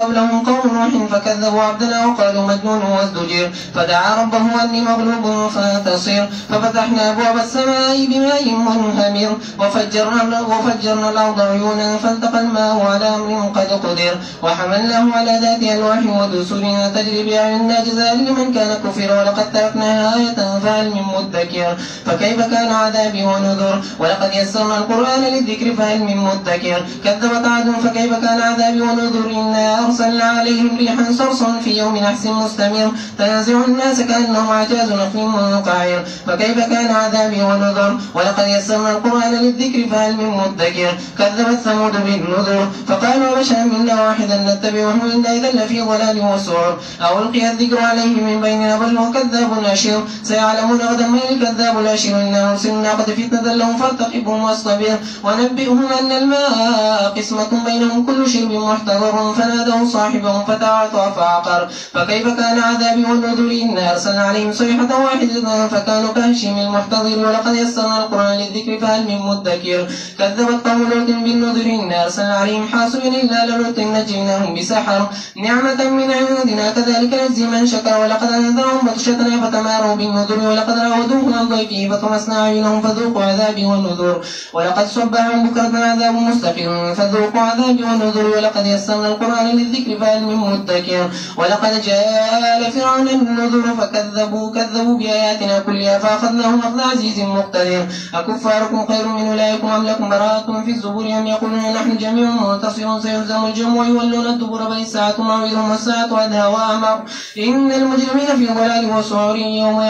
قبلهم قوم نوح فكذبوا عبدنا وقالوا مجنون وازدجر فدعا ربه أني مغلوب فانتصر ففتحنا أبواب السماء بماء منهمر وفجرنا الأرض عيونا فالتقى الماء على أمر قد قدر وحملناه على ذات ألواح ودسر تجري بأعيننا جزاء لمن كان كفر ولقد تركناها آية فهل من مدكر فكيف كان عذابي ونذر ولقد يسرنا القرآن للذكر فهل من مدكر كذبت عاد فكيف كان عذابي ونذر إنا أرسلنا عليهم ريحا صرصرا في يوم نحس مستمر تنزع الناس كأنهم أعجاز نخل منقعر فكيف كان عذابي ونذر ولقد يسرنا القرآن للذكر فهل من مدكر كذبت ثمود بالنذر فقالوا بشرا منا واحدا نتبعه إنا إذا لفي ضلال وسعر أو ألقي الذكر عليه من بيننا بل هو كذاب أشر سيعلمون غدا من الكذاب الأشر إنا أرسلنا قد فتنة لهم فارتقبهم واصطبر ونبئهم أن الماء قسمة بينهم كل شرب محتضر فنادوا صاحبهم فتعاطى فعقر فكيف كان عذابي والنذر إنا أرسلنا عليهم صيحة واحدة فكانوا كهشيم المحتضر ولقد يسرنا القرآن للذكر فهل من مدكر كذبت قوم لوط بالنذر إنا أرسلنا عليهم حاصبا إلا لوط نجيناهم بسحر نعمة من عندنا كذلك نجزي من شكر ولقد أنذرهم بطشتنا فتماروا بالنذر ولقد راودوه عن ضيفه فطمسنا أعينهم فذوقوا عذابي والنذر ولقد صبحهم بكرة عذاب مستقر فذوقوا عذابي والنذر ولقد يسرنا القرآن للذكر فهل من مدكر ولقد جاء آل فرعون النذر فكذبوا بآياتنا كلها فأخذناهم أخذ عزيز مقتدر أكفاركم خير من أولئكم أم لكم براءة في الزبر أم يقولون نحن جميع منتصر سيهزم الجمع ويولون الدبر بل الساعة موعدهم والساعة أدهى وأمر إن المجرمين في ضلال وسعر يوم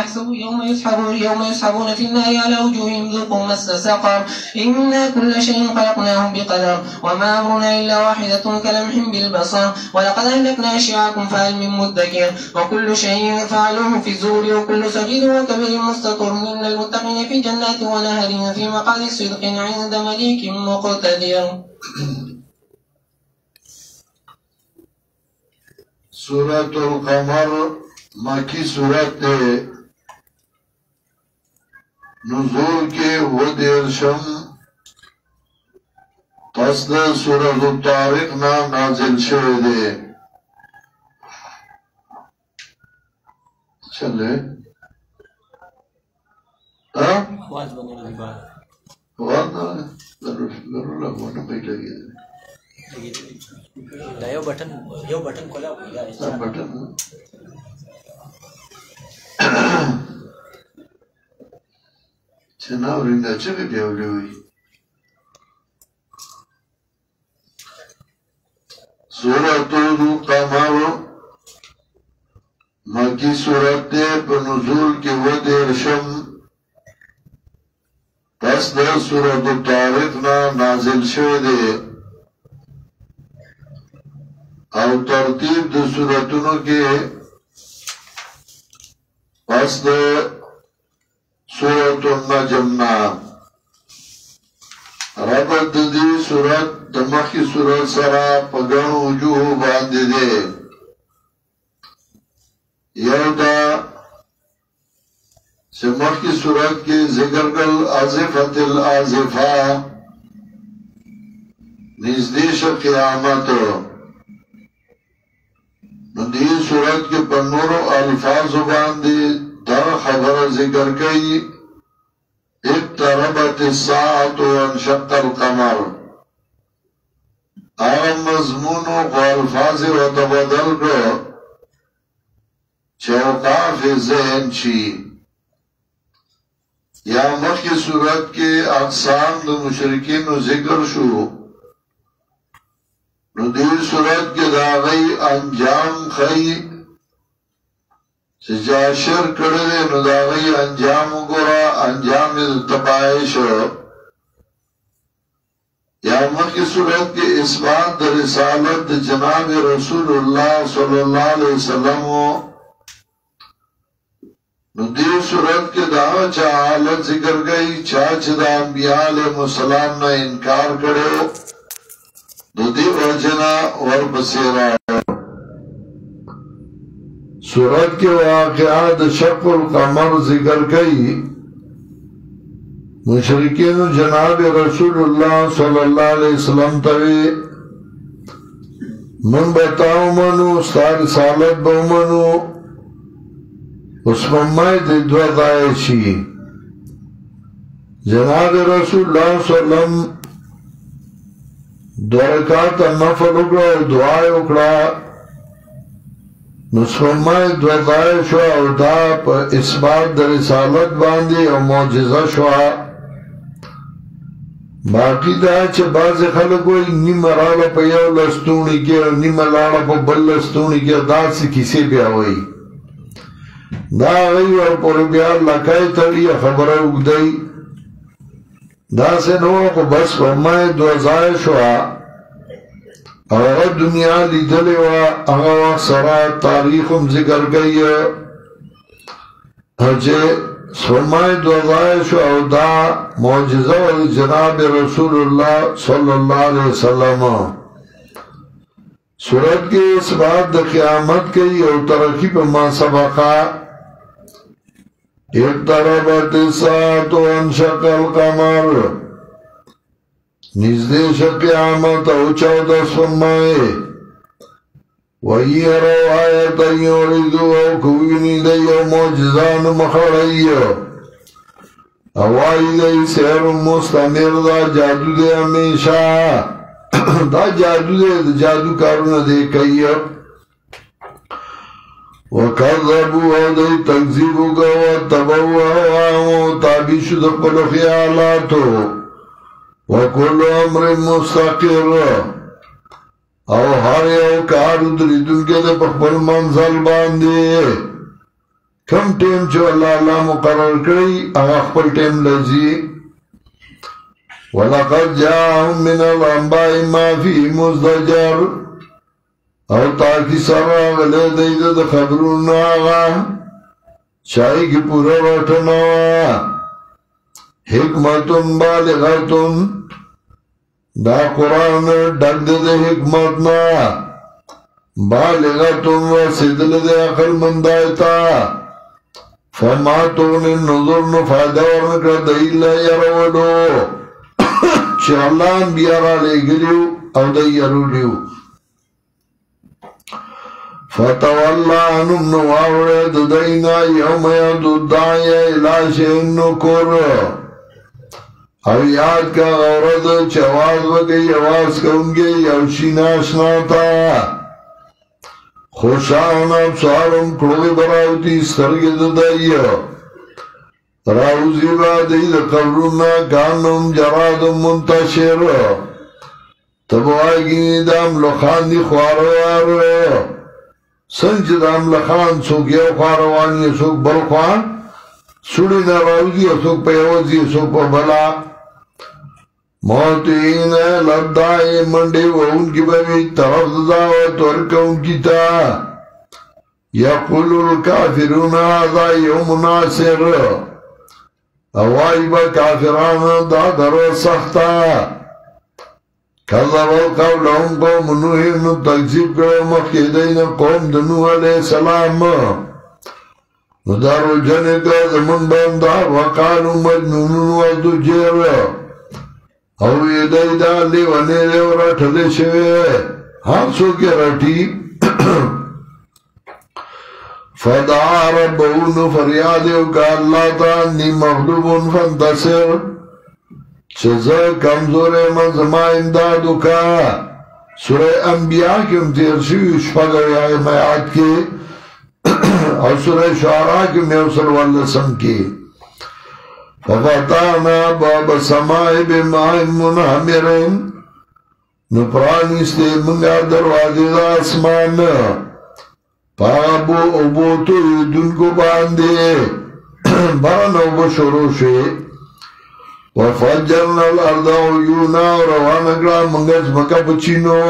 يسحبون في النار على وجوههم ذوقوا مس سقر إنا كل شيء خلقناهم بقدر وما أمرنا إلا واحدة كلمح بالبصر ولقد أهلكنا أشياعكم فهل من مدكر وكل شيء فعلوه في الزبر وكل صغير وكبير مستطر إن المتقين في جنات ونهر في مقعد صدق عند مليك مقتدر. سورة القمر مکی سورت نزول کے ودیرشم قصد سورة الطارق نام نازل شده چلے آواز بنے لگی بات آواز نہ ضرور لگوانا بھی لگی دا یو بٹن کولا بٹن چناورین دا چگه بیولی ہوئی سورة القمر مکی سورت دے پر نزول کی ودیرشم پس دا سورة الطارق نا نازل شده او ترتیب دا سورتونو کے پس دا سورة النجم نا ربط دی سورت دمخی سورت سرا پگن وجوه باندے دے یو دا سمخی سورت کی ذکر کل آزفت الآزفہ نزدیش قیامت ندی سورت کے پنورو الفاظ باندے در خبر ذکر کئی اقتربت الساعة وانشق القمر آغا مضمون و الفاظ و تبدل کو چوقاف ذہن چی یا مخی صورت کے اقسام دو مشرکین و ذکر شو نو دیو صورت کے داغی انجام خی چجا شر کردے نو داغی انجام گورا انجام تبایش یا مکی صورت کے اثبات در رسالت جناب رسول اللہ صلی اللہ علیہ وسلم نو دیو صورت کے دعوی چا حالت ذکر گئی چاچ دا انبیاء علیہ السلام نا انکار کرے دو دیو وجنا وربسیرہ سورت کے واقعات شق القمر ذکر گئی مشرکین جناب رسول اللہ صلی اللہ علیہ وسلم توی من بتاو منو ستا رسالت بو منو اس فرمائی دی دو دائشی جناب رسول اللہ صلی اللہ علیہ وسلم دو رکعت نفل اکڑا دعای اکڑا نس فرمائی دو دائشو او دا پا اثبات در رسالت باندی او معجزہ شوا باقی دا چه باز خلقوی نیم رالا پا یو لستونی کے نیم لالا پا بل لستونی کے دا سی کسی بیاوئی دا غی ور پر بیا لکای تڑی خبر اگدئی دا سے نو کو بس فرمائے دوزائے شوا اگر دنیا لیدلے و اگر وقت سرا تاریخم ذکر گئی حجے فرمائے دوزائے شوا دا معجزہ جناب رسول اللہ صلی اللہ علیہ وسلم صورت کے اس بات دا قیامت کی اور ترقی پر ما سبقا اقتربت الساعة وانشق القمر نزدیش قیامت او 14 فرمائے وَيَرَوْا آیَتًا يُعْرِضُوا او کوینی دیو معجزان مخڑیو اوائی دی سیر مستمر دا جادو دے ہمیشہ دا جادو دے جادو کارون دے کئیو وَكَذَّبُوا وَدَيْ تَكْذِبُوا وَاتَّبَعُوا هَوَاهُمْ تابع شد قل خیالاتو وَكُلُّ أَمْرٍ مُسْتَقِرٌ او ہر یو کار دریدن کے دے پخبل منزل باندے کم ٹیم چو اللہ مقرر کری اگا خپل ٹیم لزی وَلَقَدْ جَاءَهُمْ مِنَ الْأَنْبَاءِ مَا فِيهِ مُزْدَجَرٌ او تاکی سر آغلے دیده ده خبرون آغا چاہی کی پورا وطنوا حکمتن بالغتن دا قرآن ڈک ده حکمتنا بالغتن و صدل ده اقل مندائتا فما تون نظر نفادہ ورنکر دیل یرولو چه اللہ انبیارا لے گلیو او دی یرولیو فتواللہ عنم نواورد دینا یوم یدو دائی الاشن نکر او یاد کا غورد چواز وگئی آواز کونگی یوشی ناشناتا خوشان ابسارم کڑوی براوتی سترگی دائی راوزی با دی دا قبرنا کانم جرادم منتشر تبوائی دام لخان دی خواروار سنچ دام لخان سوک یو خواروانی سوک بلخوان سوڑی نا راوزی سوک پیوزی سوک پا بلا موتین لدائی منڈی و ان کی بمی طرف دعوت ورکا ان کی تا یقول الکافرون آدھا یوم ناصر اوائی با کافران دا درو سختا کذب قولهم قوم نوح نو تکذیب کرو مخیدین قوم دنوح علیہ السلام نو دارو جنگا زمن باندار وقالو مجنون وزدجیر او یدائی دا لیوانے لیو رٹھلے شوے ہاں کے رٹی فدعا ربہون فریادیو کا اللہ تا انی مغلوبون فانتصر چیزا کمزور منظمہ امدادو کا سورہ انبیاء کی امتیر شوی شفاقوی آئی میعاد کی اور سورہ شعراء کی میوصل واللسم کی ففتانا باب سمائی بمائی منحمرین نپرانستے منگا دروازی دا اسمان پابو ابوتو دن کو باندے برن ابو شروع شے وفجرنا الارض عیونا روانکڑا منگز مکا پچینو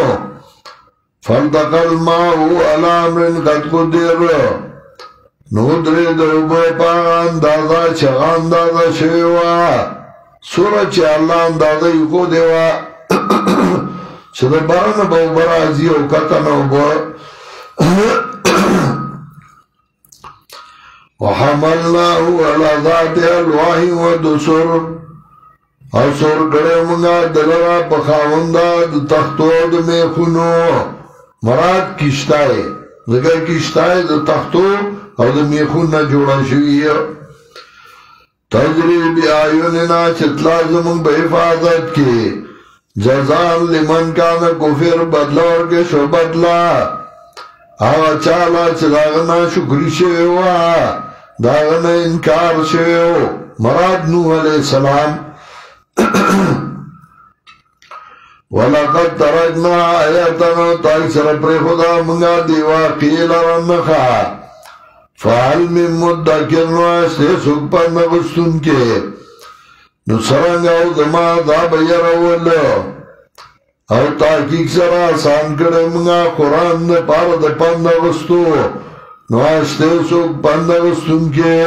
فالتقى الماء على امر قد قدر نودری دربو پا اندازہ چغا اندازہ شویوا سورا چه اللہ اندازہ یکو دیوا چه در بران باو برازی او کتنو با وحملناهو على ذات الواحی و دسر او سور کڑے منگا دلرا پخاوندا تختود میخونو مراد کشتای ځکه کشتای د تختو او د میخون نه جوړه شوې تجری بیاعیننا چتلا زمون په حفاظت کې جزاء لمن کان کفر بدلا ورکړي شو بدلا هغه چاله چې داغه ناشکري شوی و داغه نه انکار شوی و مراد نوح علیہ السلام ولقد ترکنا آیاتنا تاک سر پر خدا منگا دیوا قیل رنخا فعل من مدکر نواستے سک پر نغستن کے نسرنگ او دما دا بیر اول او تاکیق سر آسان کرے منگا قرآن نے پار دا پن نغستو نواستے سک پن نغستن کے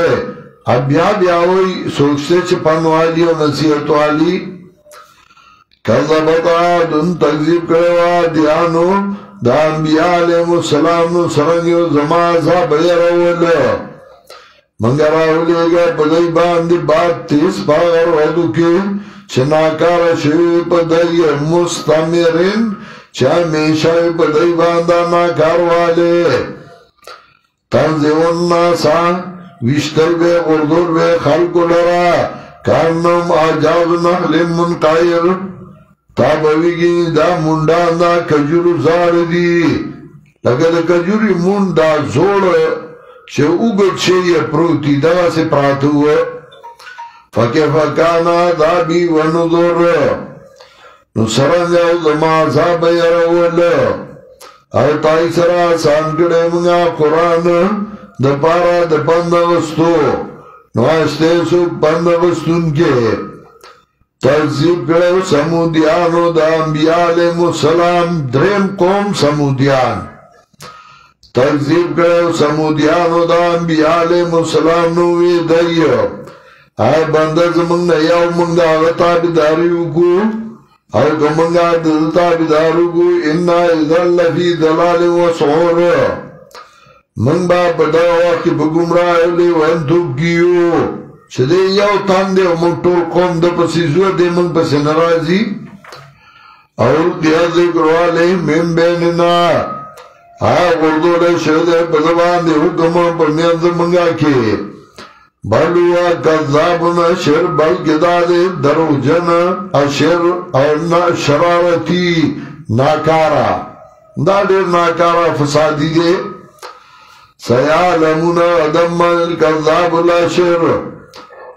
اب بیا ہوئی سوچتے چھ پن والی و نصیحت والی کذبت عادن تکذیب کرے وادیانو دا انبیاء علیہ السلام نو سرنگیو زمازہ بیر اول منگر آولے گا پدائی باندی بات تیس پاگر ودو کی چناکار شوی پدائی مستمرین چا میشای پدائی باندہ ناکار والے تنزیون ناسا وشتر بے غردور بے خلقو لرا کارنم آجاب نخل منقائر تابویگی دا مندان دا کجورو زار دی لگه دا کجوری مند دا زور چه اوگت چه پروتی دا سے پراتو فکر فکانا دا بی ونظر نو سرنگ او دما عذاب یرول او تای سرا سانکڑے منگا قرآن دا پارا دا پندغستو نو آشتے سو پندغستون کے تکذیب کرے سمودیانو دا انبیاء علیہ السلام درم قوم سمودیان تکذیب کرے سمودیانو دا انبیاء علیہ السلام نوی دائیو آئے بندر زمانگ نیاو منگ دا آغتا بداریو کو او کمنگا دلتا بدارو کو انا اذن لفی دلال و سعور منگ با پدا وقت بگمراہ علی وانتو کیو چه ده یو تان ده منگ طول قوم ده پسیزو ده منگ پس نرازی اور دیا ذکروالی من بیننا غردو ده شده پزبان ده حکم پرمیان ده منگا که بلوا کذابنا شر بلکه ده درو جن اشر اور شرارتی ناکارا دا ده ناکارا فسادی ده سیالمون ادم الکذاب الاشر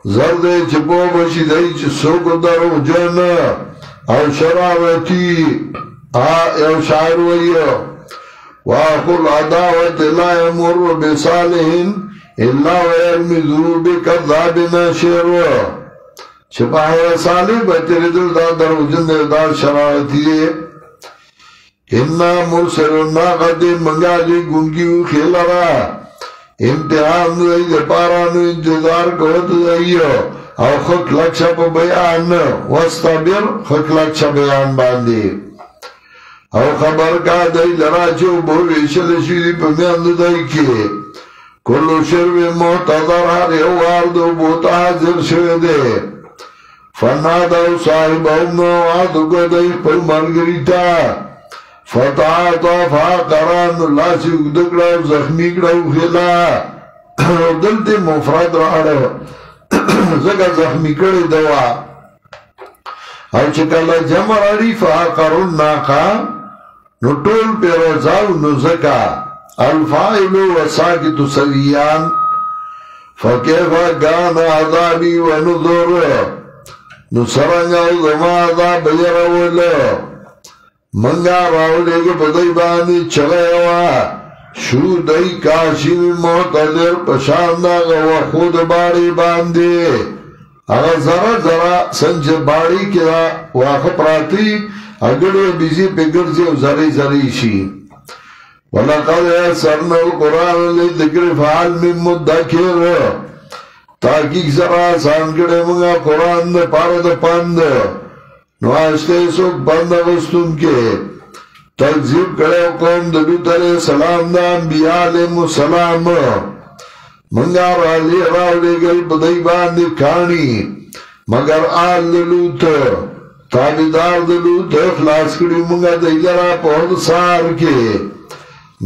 زرد چپو بشی دای چه سوکو درو جن او شرارتی او شاعر ویو واخل عداوت لا یمر بصالحین الا ویرمی ذروب کذاب ناشر چپا ہے صالح بہتری دل دا درو جن دار شرارتی انا مرسلنا قدیم منگالی گنگیو خیلرا امتحان دائی دے پارانو انتظار کوت دائیو او خک لکشا پا بیان وستابیر خک لکشا بیان باندی او خبر کا دائی لراچو بویشل شویدی پا میاند دائی کی کلو شرب محتضر ہر اوار دو بوتا حاضر شویدے فنادو صاحب امنو آدو کو دائی پا مرگریتا فتحاتا فاقران لاسی اگدکڑاو زخمی کڑاو خلا دلتے مفرد راڑو زگا زخمی کڑی دوا او چکالا جمع راڑی فاقرون ناقا نو طول پی رزاو نو زکا الفائلو و ساکتو سویان فکیفا گانا عذابی و نظر نو سرنگاو زما عذاب یرولو منگا راولے کے بدائی باندی چلے وا شو دائی کاشی محتضر پشاندہ گوا خود باری باندی اگر ذرا ذرا سنج باری کیا واقع پراتی اگر بیزی پہ گرزی و ذری ذری شی وَلَقَدْ يَسَّرْنَا الْقُرْآنَ لِلذِّكْرِ فَهَلْ مِن مُدَّكِرٍ تاکیق ذرا آسان کرے منگا قرآن دے پارد پاند نو آشتے سوک بندغستون کے تکذیب کرے قوم دلوت علیہ السلام دا انبیاء علیہ السلام منگا رالی راولے گل بدائی باندی کھانی مگر آل دلوت تابدار دلو تخلاص کری منگا دیلرا پہد سار کے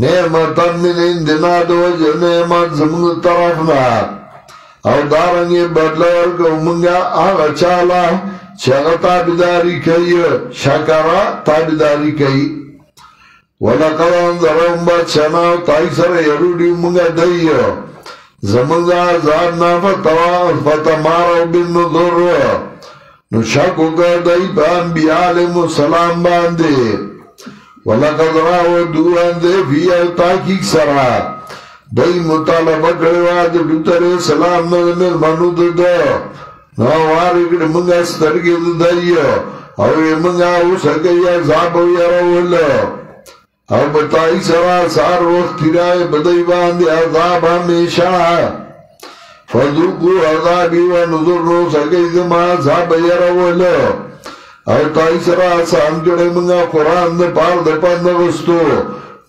نعمتا من اندنا دو وجہ نعمت زمون طرفنا او دارنگی بدلور کو منگا آغا چالا چاگا تابداری کئی شکرا تابداری کئی وَلَقَدْ أَنذَرَهُمْ بَطْشَنَا تَيْسَرَ يَرُودِي مُنگا دَيَّ زَمَنْگَا زَارْنَا فَتَمَارَوْ بِالنُّذُرُ نُشَاكُ قَدَئِ بَانْبِيَا عَلَيْهِمُ السَّلَامُ باندے وَلَقَدْ رَاوَدُوا عَنْدَ فِيَا تَحْقِيق سَرَا دَئِ مطالبہ کڑواد لُتَرِ سلام نَدَمِل مَنُود دَ نَوَارِکڑ مُنگا سترگد دَئِّ اور مُنگا اُسَگَيَا زَابَوْ يَرَوَلَ او بتائی سرا سار وقت تیرائے بدائی باندے عذاب ہمیشہ فذوقو عذابی و نظر رو سکئی دما عذاب یرولو او تائی سرا سان کڑے منگا قرآن دے پار دے پندغستو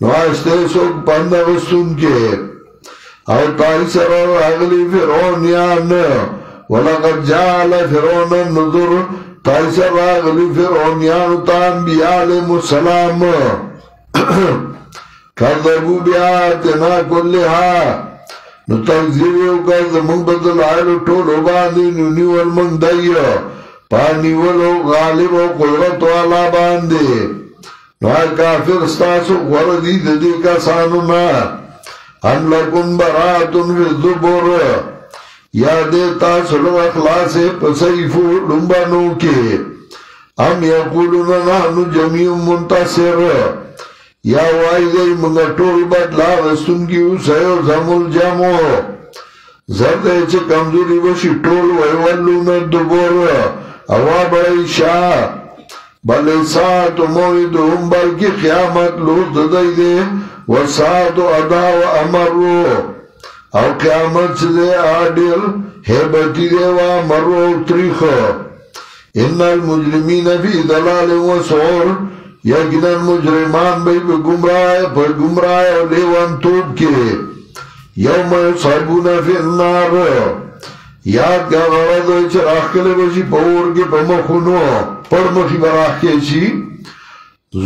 نواشتے سوک پندغستون کے او تائی سرا اگلی فرعون یان ولقد جعل فرعون النظر تائی سرا اگلی فرعون یان تان بیاء علیہ السلام کذبو بیاتنا کلها نو تنزیلیو کذ منگ بدل آئلو ٹولو باندی نیول منگ دائیو پانیولو غالب و قدرت والا باندی نو آئی کافر ستاسو غردی ددی کسانونا ان لکن براتن فی الزبور یا دیتا سلو اخلاص پسیفو لنبانو کے ام یقولونا نحنو جمیع منتصر یا وائی دی منگا ٹول بدلا غستون کیو سیو زمول جامو زرد ایچے کمزوری بشی ٹول ویولون دبور اوا بڑی شاہ بل ساعت موید ہم بلکی قیامت لوت دی دے و ساعت ادا و امرو او قیامت سے آڈیل حیبتی دے و امرو تریخ ان المجرمین فی دلال و سعور یقیناً مجرمان بھئی پر گمراہ اور لیوان توب کے یوم صحبون فی النار یاد کا غرد ہے چراخ کلے بشی پور کے پمخونو پر مخی براخ کے چی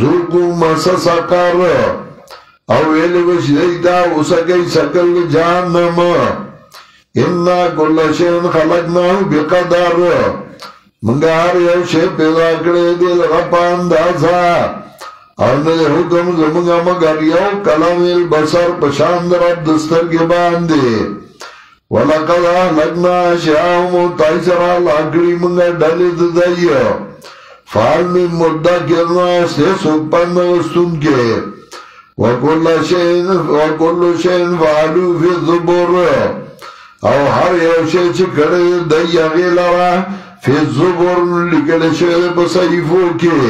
ذوقو مسا ساکار او ویلے بشی دیتا اسا کئی سکل جہنم انا کل شین خلقناہو بقدر منگار یو شے پیدا کرے دل غپاندازا اور نجے حکم زمانگا مگر یو کلام البصر پشاند رب دستر کے باندے وَلَقَدْ أَهْلَكْنَا أَشْيَاءَهُمْ تَيْسَرَا لَاکڑی منگا ڈالے ددائیو فال میں مدہ کرنا سے سکپن وستون کے وَكُلُّ شَيْءٍ فَعَلُوا فِي الزُّبُرِ او ہر یو شے چکڑے دائی اغیلارا فی الزبر لکل شوئے بصیفو کے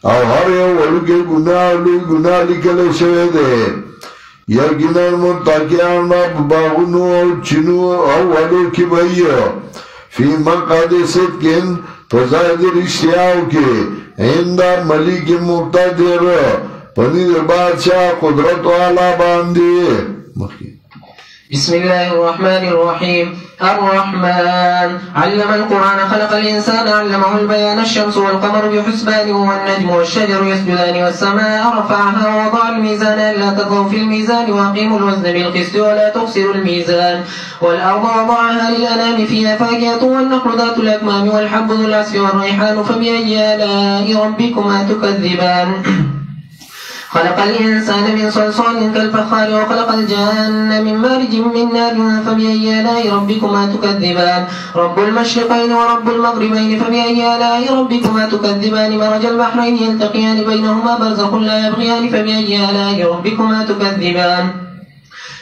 او ہر یو ولو کے گناہ لکل شوئے دے یقیناً متقیان باغنو او چنو او ولو کی بھئی فی مقعد صدقین فزائد رشتیاو کے ایندہ ملیک مقتدر پنید بادشاہ قدرت والا باندے بسم الله الرحمن الرحيم الرحمن علم القرآن خلق الإنسان علمه البيان الشمس والقمر بحسبان والنجم والشجر يسجدان والسماء رفعها ووضع الميزان ألا تطغوا في الميزان وأقيموا الوزن بالقسط ولا تخسروا الميزان والأرض وضعها للأنام فيها فاكهة والنخل ذات الأكمام والحب ذو العصف والريحان فبأي آلاء ربكما تكذبان خلق الإنسان من صلصال كالفخار وخلق الجان من مارج من نار فبأي آلاء ربكما تكذبان رب المشرقين ورب المغربين فبأي آلاء ربكما تكذبان مرج البحرين يلتقيان بينهما برزخ لا يبغيان فبأي آلاء ربكما تكذبان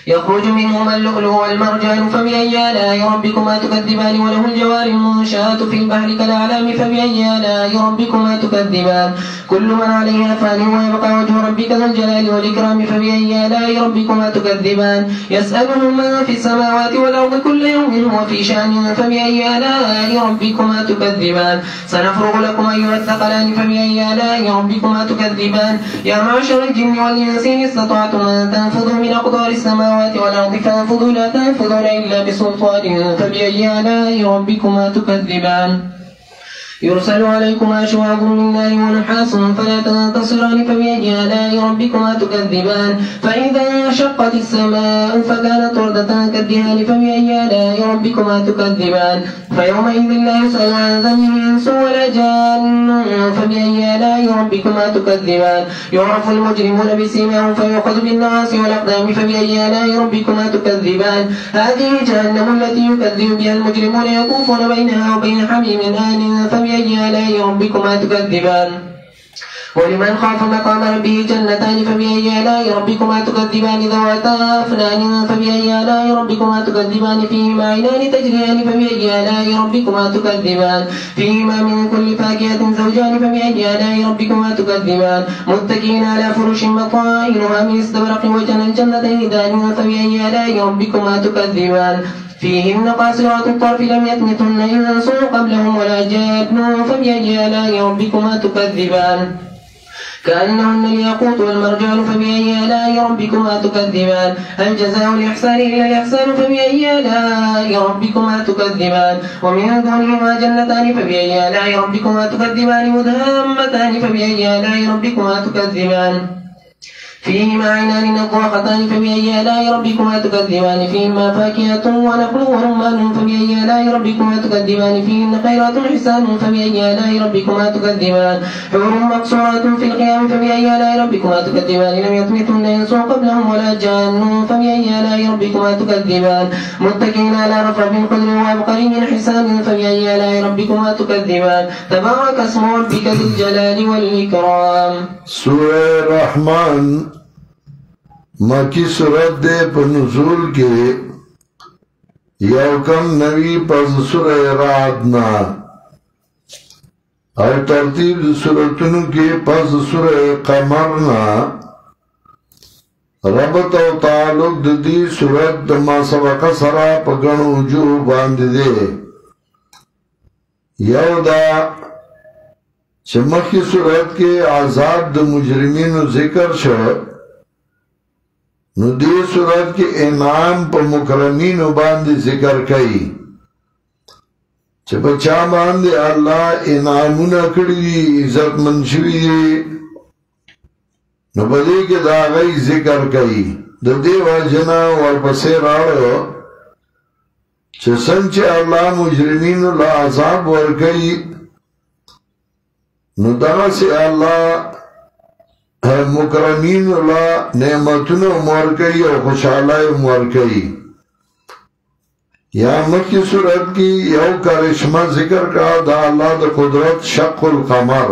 يخرج منهما اللؤلؤ والمرجان فبأي آلاء ربكما تكذبان وله الجوار المنشآت في البحر كالأعلام فبأي آلاء ربكما تكذبان كل من عليها فان ويبقى وجه ربك ذو الجلال والإكرام فبأي آلاء ربكما تكذبان يسأله من في السماوات والأرض كل يوم هو في شأن فبأي آلاء ربكما تكذبان سنفرغ لكم أيها الثقلان فبأي آلاء ربكما تكذبان يا معشر الجن والإنس إن استطعتم أن تنفذوا من أقطار السماوات والأرض فانفذوا لا تنفذون إلا بسلطان فبأي آلاء ربكما تكذبان يرسل عليكما شواظ من نار ونحاس فلا تنتصران فبأي آلاء ربكما تكذبان فإذا انشقت السماء فكانت وردة كالدهان فبأي آلاء ربكما تكذبان فيومئذ لا يسأل عن ذنبه إنس ولا جان فبأي آلاء ربكما تكذبان يعرف المجرمون بسيماهم فيؤخذ بالنواصي والأقدام فبأي آلاء ربكما تكذبان هذه جهنم التي يكذب بها المجرمون يطوفون بينها وبين حميم آن فبأي آلاء ربكما تكذبان ولمن خاف مقام ربه جنتان فبأي آلاء ربكما تكذبان ذواتا أفنان فبأي آلاء ربكما تكذبان فيهما عينان تجريان فبأي آلاء ربكما تكذبان فيهما من كل فاكهة زوجان فبأي آلاء ربكما تكذبان متكئين على فرش مطائنها من استبرق وجنى الجنتين دان فبأي آلاء ربكما تكذبان فيهن قاصرات الطرف لم يطمثهن إنس قبلهم ولا جان فبأي آلاء ربكما تكذبان كأنهن الياقوت والمرجان فبأي آلاء ربكما تكذبان هل جزاء الإحسان إلا الإحسان فبأي آلاء ربكما تكذبان ومن دونهما جنتان فبأي آلاء ربكما تكذبان مدهامتان فبأي آلاء ربكما تكذبان فيهما عينان نضاختان فبأي آلاء ربكما تكذبان فيهما فاكهة ونخل ورمان فبأي آلاء ربكما تكذبان فيهن خيرات حسان فبأي آلاء ربكما تكذبان حور مقصورات في الخيام فبأي آلاء ربكما تكذبان لم يطمثهن إنس قبلهم ولا جان فبأي آلاء ربكما تكذبان متكئين على رفرف خضر وعبقري حسان فبأي آلاء ربكما تكذبان تبارك اسم ربك ذي الجلال والإكرام. سورة الرحمن مکی صورت دے پر نزول کے یوکم نبی پس سورہ رعدنا اور ترتیب صورتنو کے پس سورہ قمرنا ربط و تعلق دی صورت ما سبق سرا پگنو جو باند دے یو دا چمکی صورت کے عذاب دا مجرمین و ذکر شو نو دی صورت کے انعام پا مکرمینو باندی ذکر کئی چه پا چا باندی اللہ انعامونا کری دی عزت منشوی دی نو پا دی که دا غی ذکر کئی دا دی واجنا ورپسی راڑو چه سنچ اللہ مجرمینو لعذاب ورکئی نو دا سی اللہ مکرمین اللہ نعمتون امور کئی اور خوشحالائی امور کئی یا مکی صورت کی یو کرشمہ ذکر کا دا اللہ دا قدرت شق القمر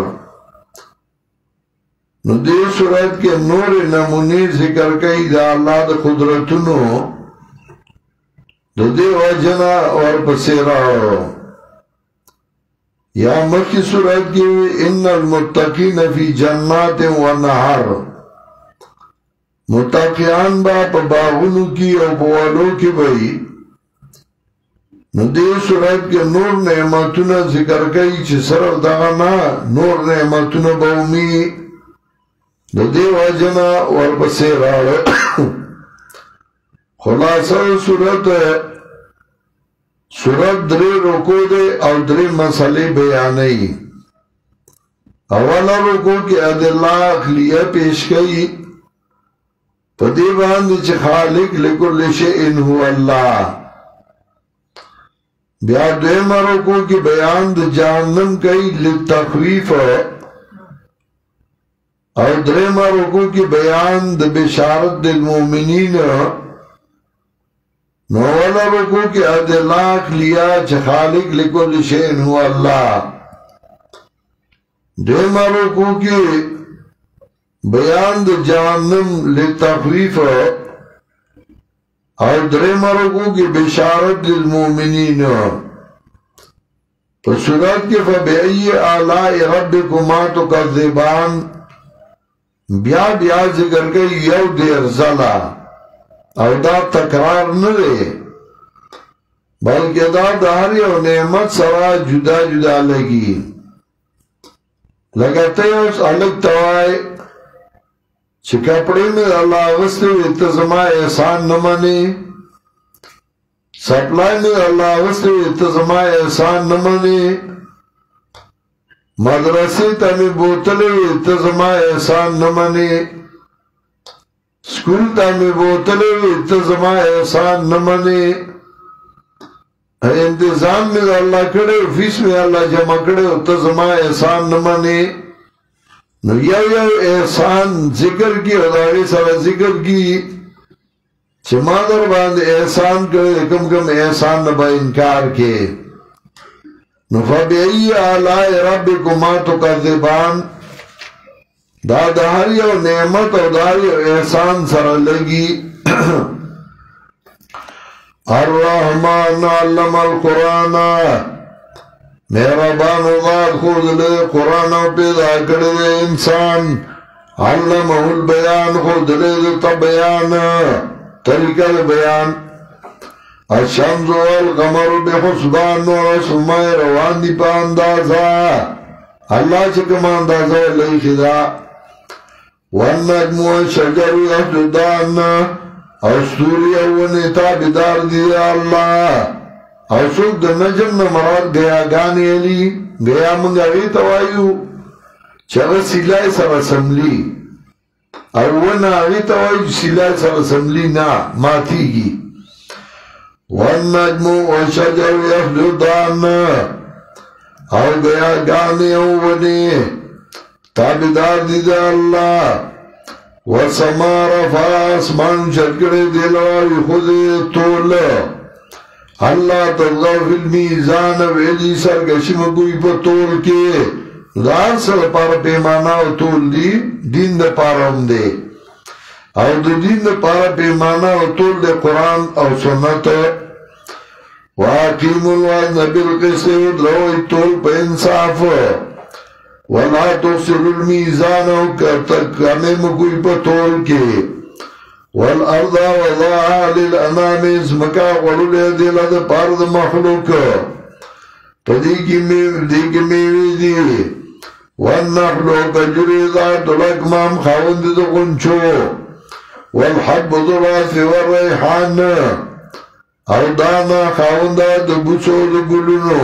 نو دی صورت کے نور نمونی ذکر کئی دا اللہ دا قدرتونو دا دی وجنا اور پسیرہ یا مکی صورت کی ان المتقین فی جنات و نہر متقیان با پا باغنو کی او بوالو کی بھئی نو دی صورت کے نور نعمتونا ذکر کئی چی صرف دانا نور نعمتونا باومی نو دی واجنا ورپسی راڑ خلاصہ صورت سورت دری رکو دے اور دری مسئلے بیانئی اولا رکو کی ادلہ اخلیہ پیش کئی پدی باندی چی خالق لکل شئن ہو اللہ بیا دویم رکو کی بیان دی جہنم کئی لتخویف اور دریم رکو کی بیان دی بشارت دی المومنین نو اولا رکو کی ادلاک لیا چھ خالق لکل شئن ہوا اللہ دیما رکو کی بیان دا جہنم لتخویف اور دریما رکو کی بشارت للمومنین تو صورت کی فبئی آلائی ربکما تکذبان بیا بیا ذکر گئی یو دیر زلا او دا تکرار نرے بلکہ دا داری و نعمت سرا جدا جدا لگی لگتے اس الگ توائے چھ کپڑے میں اللہ غسطے اتزماء احسان نمانے سپلائی میں اللہ غسطے اتزماء احسان نمانے مدرسې ته مې بوتلې وې ته زما احسان نه منې سکول ته مې بوتلې وې ته زما احسان نه منې انتظام مې د الله کړی فیس مې الله جمع کړی ته زما احسان نه منې نو یو احسان ذکر کی او د هغې سره ذکر کی چې ما در باندې احسان کړی کم کم احسان نه به انکار کې نو فبأي آلاء ربكما تكذبان دا د هر یو نعمت او د هر یو احسان سره لګي الرحمن علم القرآن مهربان ذات خود لے قرآن پیدا کردے انسان علمه البیان خود لے بیان طریقہ بیان الشمس والقمر بحسبان ورسماء روان دی پا اندازا اللہ چکم اندازا لئی خدا والنجم والشجر یسجدان استوری اونی تابدار دی اللہ او سوک د نجم نمراد گیا گانی علی گیا منگا غیتا وایو چگه سیلائی سر سملی او ونا غیتا وایو سیلائی سر سملی نا ماتی گی والنجم والشجر یسجدان او گیا گانی اونی تابدار دی دی اللہ وسما رفا اسمان شکر دلوائی خود طول اللہ تغضا فی المیزان ویلی سرگشی مگوی پا طول کے دار سر پارا پیمانا و طول دی دین دا پارا ہم دے او دا دین دا پارا پیمانا و طول دے قرآن او سنت واقیم الوزن بالقسط ودروی طول پا انصاف ولا تفسر المیزان و کمی مگوی پا طول کے والارض وضاعها للانام اسمکا غلولی دیل دا پارد مخلوق پا دیکی میوی دی والنخلو کجوری ذات الاکمام خاوند دا غنچو والحب ذرات والریحان او دانا خاوند دا بوچو دا گلونو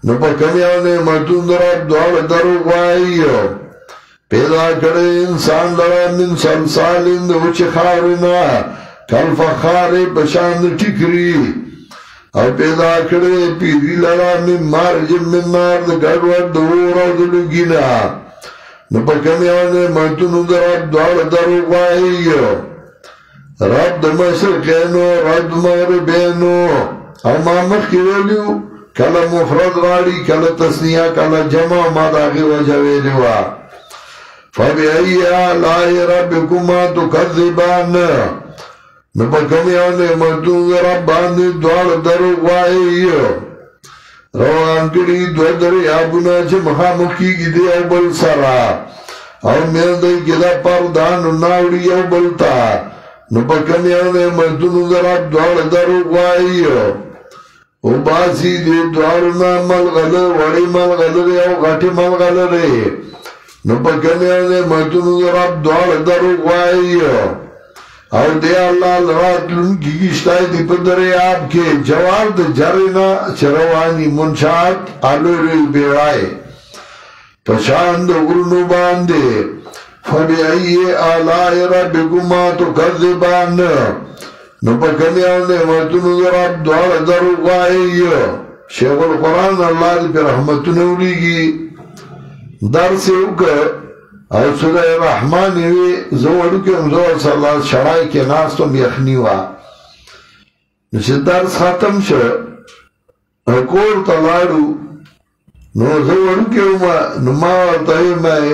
نپا کمیاو نعمتون در اب دوار درو غوائی پیدا کرے انسان لرا من سلسالین دا وچ خارنا کل فخاری پشاند ٹکری او پیدا کرے پیری لرا من مارجم من نار دا گڑوار دا ورا دا لگینا نپا کمیانے مرتونو دا رب دوار درو غائی رب دا مشرقینو رب دا مغربینو او ما مخی ویلیو کلا مفرد غاڑی کلا تسنیہ کلا جمع ما داغی وجہ ویلیوا فبأي آلاء ربكما تكذبان نپا کمیاو نعمتون ربان دوار درو غوائی روان کری دو دریابونا چه مخامخی گی دی او بل سرا او میردی گدا پردانو ناوری او بلتا نپا کمیاو نعمتون رب دوار درو غوائی او باسی دی دوارنا ملغلر وڑی ملغلر او غٹی ملغلر نو پا کمیانے مدنو رب دوار درو غوائی او دے اللہ لرات لن کی گشتائی دی پا دریاب کے جوار دا جرنا چروانی منشات آلو روی بیرائی پشاند غرنو باندے فبأي آلاء ربكما تكذبان نو پا کمیانے مدنو رب دوار درو غوائی شیخ القرآن اللہ دی پر رحمتنولی گی درس اوکر او سورہ رحمانی وی زوڑو که امزور صلی اللہ شرائی که ناستم یخنی وا نشه درس ختم شو کور تلارو نو زوڑو که نماور تایی مای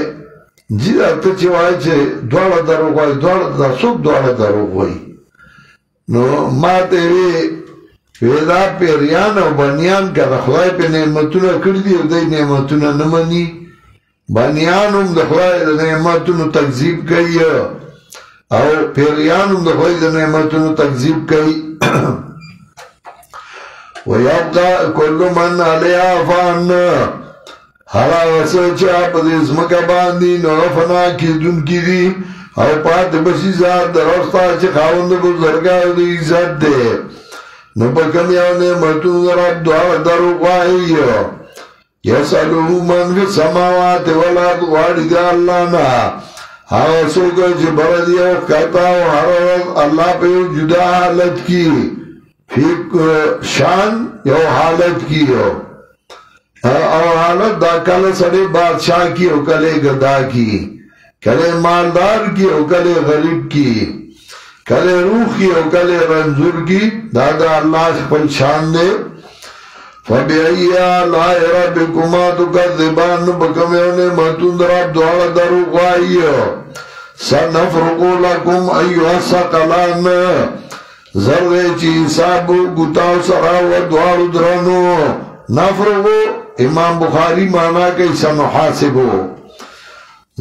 جیده تا چه وای چه دوار درو گوی دوار در سوک دوار درو گوی نو ما تیوی ویدا پیریان و بنیان که خدای پی نعمتونه کردی و دی نعمتونه نمانی بانیانم د خدای د نعمتونو تکذیب کوي او پیریانم د خدای د نعمتونو تکذیب کوي ويبقى كل من عليها فان هر هغه چې په دې ځمکه باندې نو فنا کیدونکي دي او پاتې بشي ذات درسته چې خاوند بزرګاو دی عزت ده نو په کوم یو نعمتونو رب دعا درو غواړي یسألو من فی السماوات والارض غواړي د الله نه هغه څوک چې بر دی او کتا او هر الله په یو جدا حالت کې فی شان یو حالت کې او حالت دا کله سړی بادشاہ کی او کله گدا کی کله مالدار کی او کله غریب کی کله روح کی او کله رنځور کی دا الله خپل شان دی فبأي آلاء ربكما تكذبان بكم نعمتون رب دعا دروغ وایو سنفرغ لكم أيها الثقلان ذره چی حسابو گتاو سرا و دوارو درنو نفرغو امام بخاری مانا کئی سنحاسبو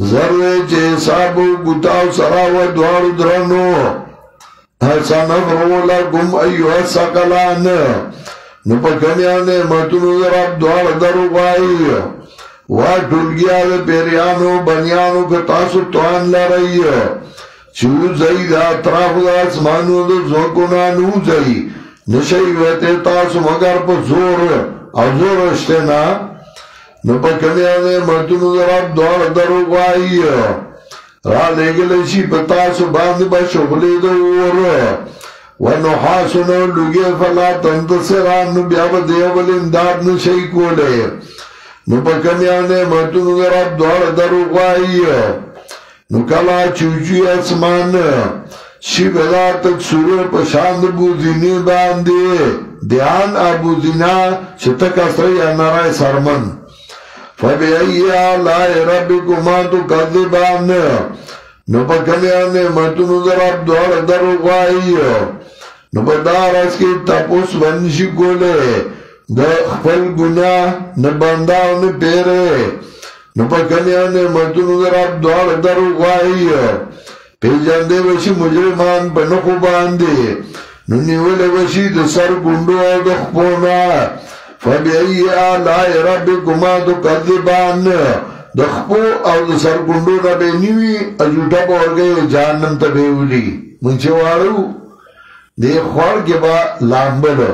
ذره چی حسابو گتاو سرا و دوارو درنو سنفرغ لكم أيها الثقلان نو پا کمیان نعمتونو رب دوار دروغ آئی ٹولگیا دے پیریانو بنیانو کتاسو توان لرائی چو زید اطراف دا اسمانو دا زوکونا نو زئی نشئی ویتے تاسو مگر پا زور او زور اشتنا نو پا کمیان نعمتونو رب دوار دروغ آئی را لگلشی پا تاسو باندی با شغلی دا اور ونحاسنو لگی فلا تنتصران نو بیاب دیوال امداد نشئی کولے نو پکمیان نعمتونو رب دوار دروغ آئی نو کلا چوچوی اسمان شیبلا تک سورو پشاند بوزینی باندے دیان ابوزینا چتک اسرائی انرائی سرمن فبئی آلائی ربکما تکذبان نو پکمیان نعمتونو رب دوار دروغ آئی نو بدار اس کی تپوس بنشی کولے دا خپل گناہ نبانداو نپیرے نو پا کنیان نعمتونو در رب دوار دروغ آئی پی جاندے وشی مجرمان پا نخو باندے نو نیولے وشی دا سر گنڈو او دا خپونا فبئی آلائی ربکما تکذبان دا خپو او دا سر گنڈو نبی نیوی اجوٹا پا ورگئی جہنم تبیولی منچے وارو دی خوار کے با لامبلو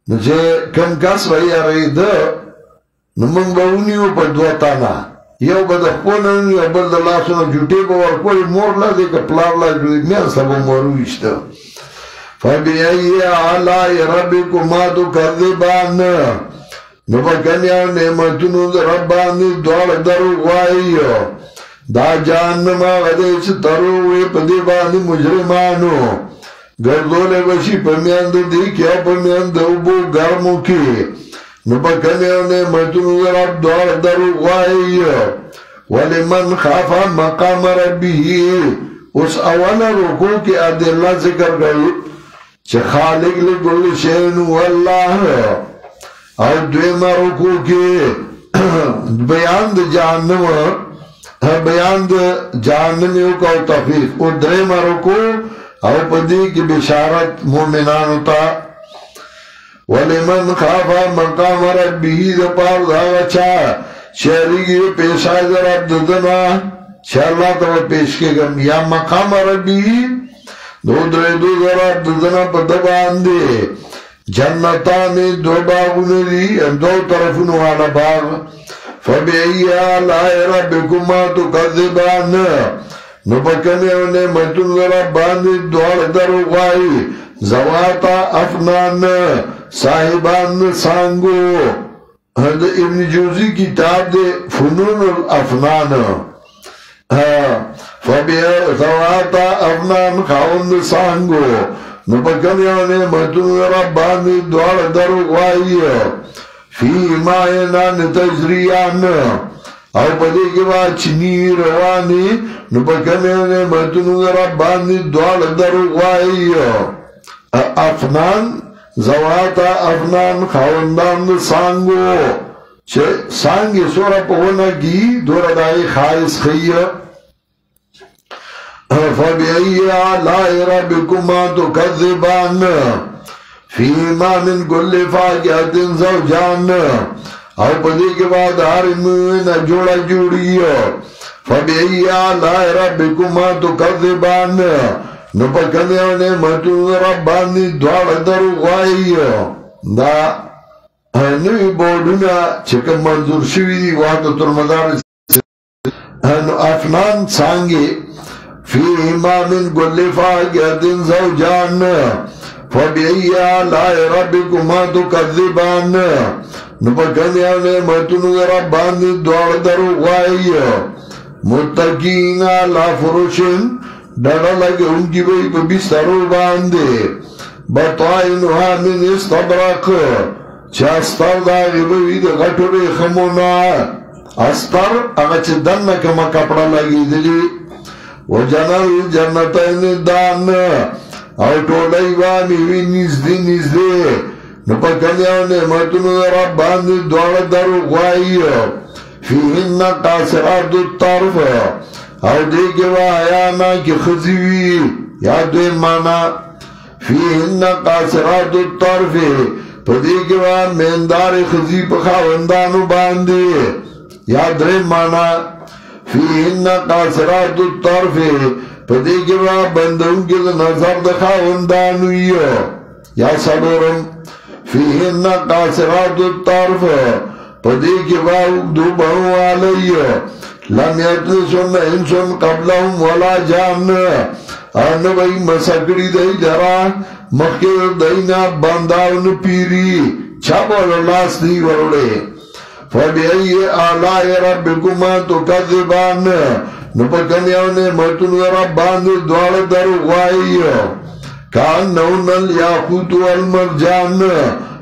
نچے کم کس رئی رئی دا نمانگ باونیو پا دواتانا یو با دا خپونن یو بل دا لاسونا جوٹے با ورکولی مور لازے که پلار لازے مین سبا مورویشتا فبئی آلائی ربکما تکذبان نبا کنیان نعمتونو دا ربانی دوار دروغ آئی دا جہنم آغدیش ترووی پا دیبانی مجرمانو گردولے وشی پمیاند دی کیا پمیاند اوبو گرمو کی نبا کنیان نعمتونو دا رب دوار دروغ آئی ولمن خافا مقام ربی اس اول رکو کی ادلہ ذکر گئی چه خالق لکل شین واللہ اور دویم رکو کی بیان دا جہنم بیان دا جہنمیو کا تفیق اور دریم رکو او پدی کی بشارت مومنانو تا ولمن خافا مقام ربی دا پار دا وچا شہری کی پیش آئی دا رب ددنا شہ اللہ تا پیش کے گم یا مقام ربی دو درے دو دا رب ددنا پا دباندے جنتانی دو باغون دی دو طرفون والا باغ فبئی آلائی ربکما تکذبان نو پکنے انہیں مجدون ربانی دوار دروغ آئی زواتا افنان صاحبان سانگو ابن جوزی کتاب دے فنون الافنان زواتا افنان خاون سانگو نو پکنے انہیں مجدون ربانی دوار دروغ آئی فی مائنان تجریان او پدے کے بعد چنی روانی نو پکنے نعمتونو ربانی دوال دروغ آئی افنان زواتا افنان خواندان سانگو سانگی سورا پونا کی دور دائی خائص خی فبئی آلائی ربکما تکذبان فیما من کل فاقیت زوجان او پدی کے بعد حرمین جوڑا جوڑیو فبئی آلائی ربکما تکذبان نو پکنے نعمتون ربانی دوار دروغ آئی دا نوی بورڈونا چکم منظور شوی دی وحدت المدارس افنان سانگے فیہما من کل فاکہۃ زوجان فبأي آلاء ربكما تكذبان نپکنیا نعمتونو رب باندې دوړ درو وای متقین علی فرشن ډډه لګونکي وي په بسترو باندې بطائنها من استبرق چې استر دا وي د غټو خمونه استر هغه چې دنه کومه کپڑا لګیدلی وجنل جنتین دان او ټولای باندې وی نږدې نپکنیا نعمتونو رب باندې دوړ درو وای فیهن قاصرات الطرف او دیگه و آیانا کی خزیوی یادوی مانا فیهن قاصرات الطرف پا دیگه و مندار خزی پا خواندانو باندی یادوی مانا فیهن قاصرات الطرف پا دیگه و بندون که نظر دخواندانوی یا سلورم فیهن قاصرات الطرف پدی کے باوک دو بہو آلی لم یتنسن انسن قبلهم ولا جان آنوائی مسکڑی دی جرا مخیر دینا بنداون پیری چھاپر لاس دی ورڑے فبئی آلائی ربکما تکذبان نپکنیاون متن رب باند دوار در غوائی کانون الیاقوت والمرجان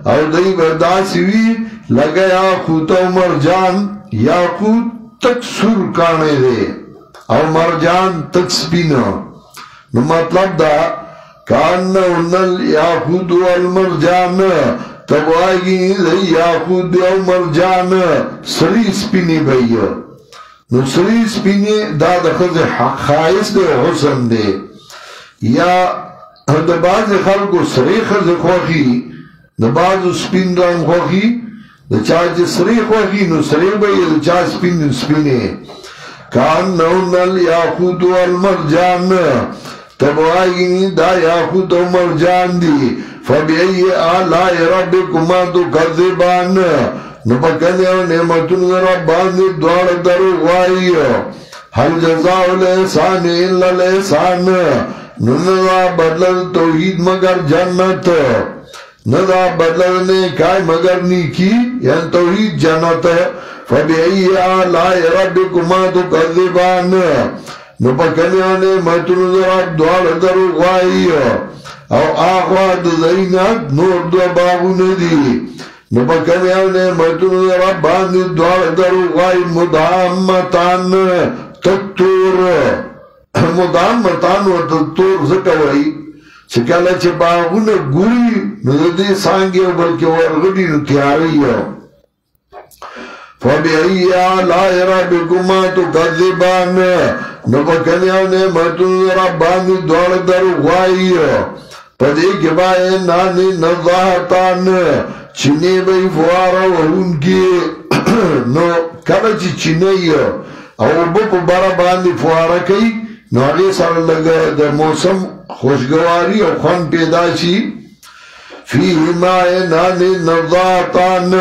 او دی برداسوی لگا یاقوت او مرجان یاقوت تک سر کانے دے او مرجان تک سپینا نو مطلب دا کاننا انل یاقوت والمرجان تب آگی دی یاقوت او مرجان سری سپینی بھئی نو سری سپینی دا دخل خائص دے حسن دے یا دا باز خلقو سری خز خوخی دا بازو سپین رنگ خوخی دا چاچ سری خوخی نو سری بئی دا چاچ سپین سپینے کانون الیاقوت والمرجان تب آگی دا یاقوت و مرجان دی فبئی آلائی ربکما تکذبان نپکنیا نعمتون رب باندی دوار درو غوائی حل جزاء الاحسان الا الاحسان ندا بدل توحید مگر جنت ندا بدل نیکائی مگر نیکی یعنی توحید جنت فبئی آلائی ربکما تکذبان نپکنیا نعمتون رب دوار درو غوائی او آخوات زینت نور دو باغو ندی نپکنیا نعمتون رب باندی دوار درو غوائی مدامتان تکتور مدامتان و تکتور زکوئی چکالا چه باغون گوری نو دی سانگی و بلکه ورغدی نو تیاری فبئی آلائی ربکما تکذبان نپکنیا نعمتون رب باندی دوار درو غوائی پدی کے بائے نانی نظاہتان چینی بئی فوارا وہون کی نو کبا چی چینی او بپ بارا باندی فوارا کئی نو آگے سر لگا در موسم خوشگواری او خون پیدا چی فیہما نانی نظاہتان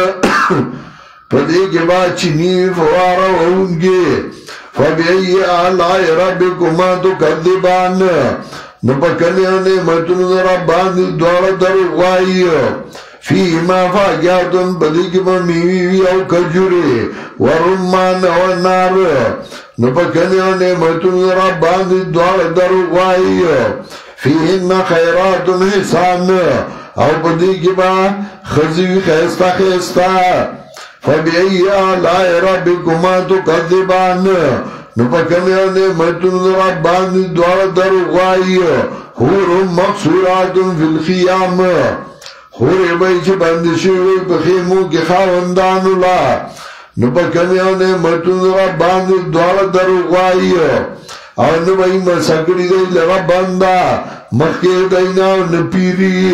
پدی کے بائے چینی فوارا وہون کی فبئی آلائی ربکما تکذبان نپکنیا نعمتون رب باندی دوار در غوائی فیہما فاکہۃ بدیکما میوی او کجوری ورمان او نار نپکنیا نعمتون رب باندی دوار در غوائی فیہن خیرات حسان او بدیکما خزیوی خیستا خیستا فبئی آلائی ربکما تکذبان نپکنیا نعمتون رب باندی دوار در غوائی حور مقصورات فی الخیام حور بای چه بندشوی بخیمو کی خواندانو لا نپکنیا نعمتون رب باندی دوار در غوائی او نبای مسکری دی لرب بندا مخیر دینا نپیری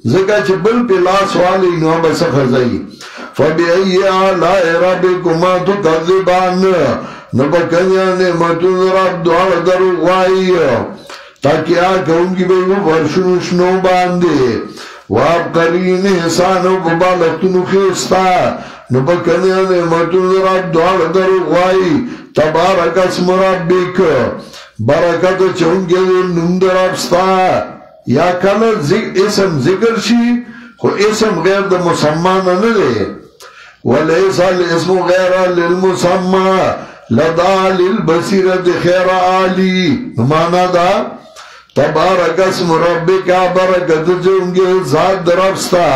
زکا چه بل پی لاس والی نو بس خزائی فبئی آلائی ربکما تکذبان نپکنیا نعمتون رب دوار در غوائی تاکہ آکھا ان کی بے وہ فرشنو شنو باندے وابقرین احسانو ببالتنو خیستا نبکنی نعمتون رب دوار در غوائی تبارک اسم ربک برکت چونگے نم در ربستا یا کل اسم ذکر شی خو اسم غیر دا مسمانا ندے ولیسا الاسم غیر للمسمى لدا للبصیرت خیر آلی مانا دا تبارک اسم ربک برکت چونگے ذات در ربستا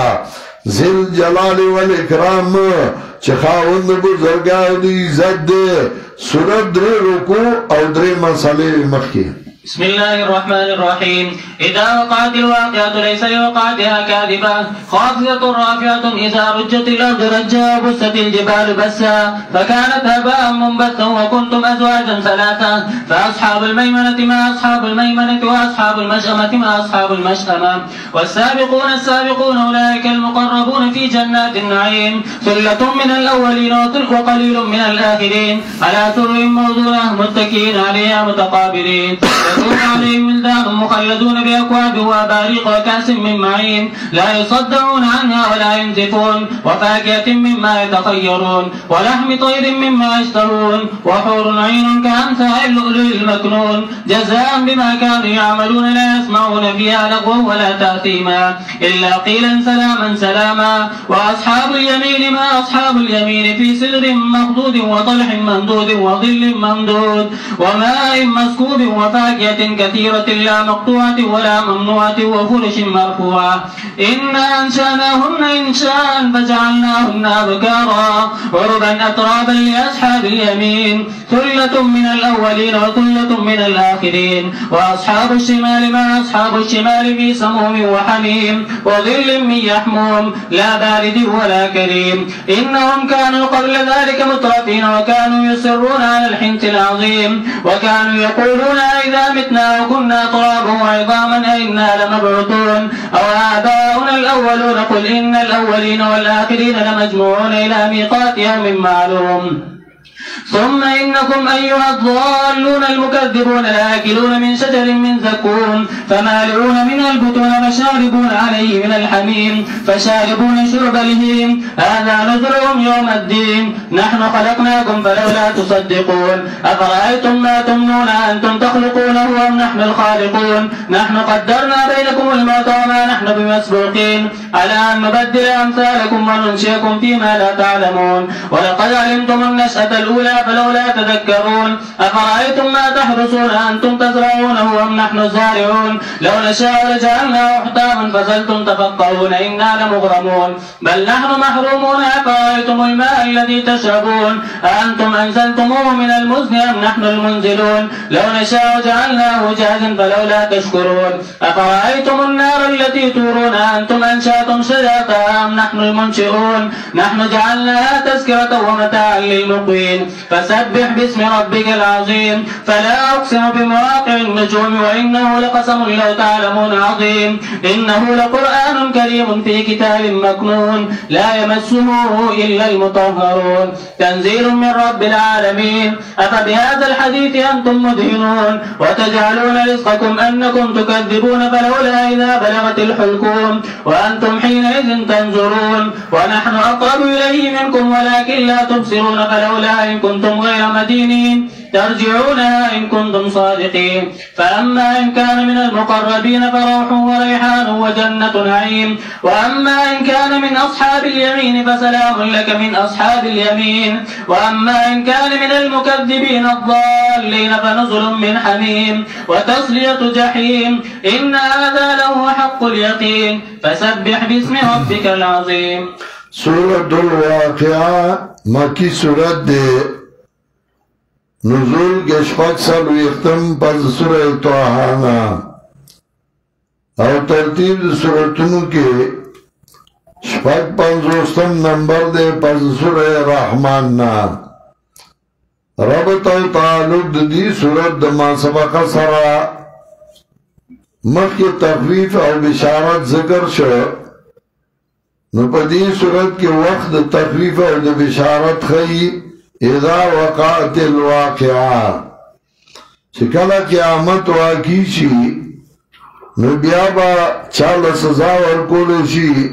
ذل جلال والاکرام چخاوند بزرگاہ دی عزت دے سورت در رکوع او در مسئلے مخی بسم الله الرحمن الرحيم إذا وقعت الواقعة ليس لوقعتها كاذبة خافضة رافعة إذا رجت الأرض رجا وبست الجبال بسا فكانت هباء منبثا وكنتم أزواجا ثلاثة فأصحاب الميمنة ما أصحاب الميمنة وأصحاب المشأمة ما أصحاب المشأمة والسابقون السابقون أولئك المقربون في جنات النعيم ثلة من الأولين وقليل من الآخرين على سرر موضونة متكئين عليها متقابلين يطوف عليهم ولدان مخلدون بأكواب وأباريق وكأس من معين لا يصدعون عنها ولا ينزفون وفاكهة مما يتخيرون ولحم طير مما يشتهون وحور عين كأمثال اللؤلؤ المكنون جزاء بما كانوا يعملون لا يسمعون فيها لغوا ولا تأثيما إلا قيلا سلاما سلاما وأصحاب اليمين ما أصحاب اليمين في سدر مخضود وطلح ممدود وظل ممدود وماء مسكوب وفاكهة كثيرة لا مقطوعة ولا ممنوعة وفرش مرفوعة إنا أنشأناهن إنشاء فجعلناهن أبكارا عربا أترابا لأصحاب اليمين ثلة من الأولين وثلة من الآخرين وأصحاب الشمال ما أصحاب الشمال في سموم وحميم وظل من يحموم لا بارد ولا كريم إنهم كانوا قبل ذلك مترفين وكانوا يصرون على الحنث العظيم وكانوا يقولون إذا متنا وكنا ترابا وعظاما أئنا لمبعوثون أو آباؤنا الأولون قل إن الأولين والآخرين لمجموعون إلى ميقات يوم معلوم ثم إنكم أيها الضالون المكذبون لآكلون من شجر من زقوم فمالئون منها البطون فشاربون عليه من الحميم فشاربون شرب الهيم هذا نزلهم يوم الدين نحن خلقناكم فلولا تصدقون أفرأيتم ما تمنون أنتم تخلقونه أم نحن الخالقون نحن قدرنا بينكم الموت وما نحن بمسبوقين على أن نبدل أمثالكم وننشئكم فيما لا تعلمون ولقد علمتم النشأة الأولى فلولا تذكرون أفرأيتم ما تحرسون أنتم تزرعونه أم نحن الزارعون لو نشاء لجعلناه حطاما فظلتم تفكرون إنا لمغرمون بل نحن محرومون أفرأيتم الماء الذي تشربون أأنتم أنزلتموه من المزن أم نحن المنزلون لو نشاء جعلناه جاهزا فلولا تشكرون أفرأيتم النار التي تورون أأنتم أنشأتم شجرتها أم نحن المنشئون نحن جعلناها تذكرة ومتاعا للمقوين فسبح باسم ربك العظيم فلا أقسم بمواقع النجوم وإنه لقسم لو تعلمون عظيم إنه لقرآن كريم في كتاب مكنون لا يمسه إلا المطهرون تنزيل من رب العالمين أفبهذا الحديث أنتم مدهنون وتجعلون رزقكم أنكم تكذبون فلولا إذا بلغت الحلقوم وأنتم حينئذ تنظرون ونحن أقرب إليه منكم ولكن لا تبصرون فلولا إن كنتم غير مدينين ترجعونها إن كنتم صادقين فأما إن كان من المقربين فروح وريحان وجنة نعيم وأما إن كان من أصحاب اليمين فسلام لك من أصحاب اليمين وأما إن كان من المكذبين الضالين فنزل من حميم وتصلية جحيم إن هذا لهو حق اليقين فسبح باسم ربك العظيم سورة الواقعة مکی سورت دے نزول کے شپک سالو اختم پس سورہ توحانا اور ترتیب سورتنو کے شپک پنزوستم نمبر دے پس سورہ رحماننا ربط و تعلق دی سورت دما سبق سرا مخی تخفیف اور بشارت ذکر شو نو پا دی صورت کے وقت تخفیف اور بشارت خی اذا وقعت الواقعہ چکلا قیامت واقعی شی نو بیا با چاله سزا ورکول شي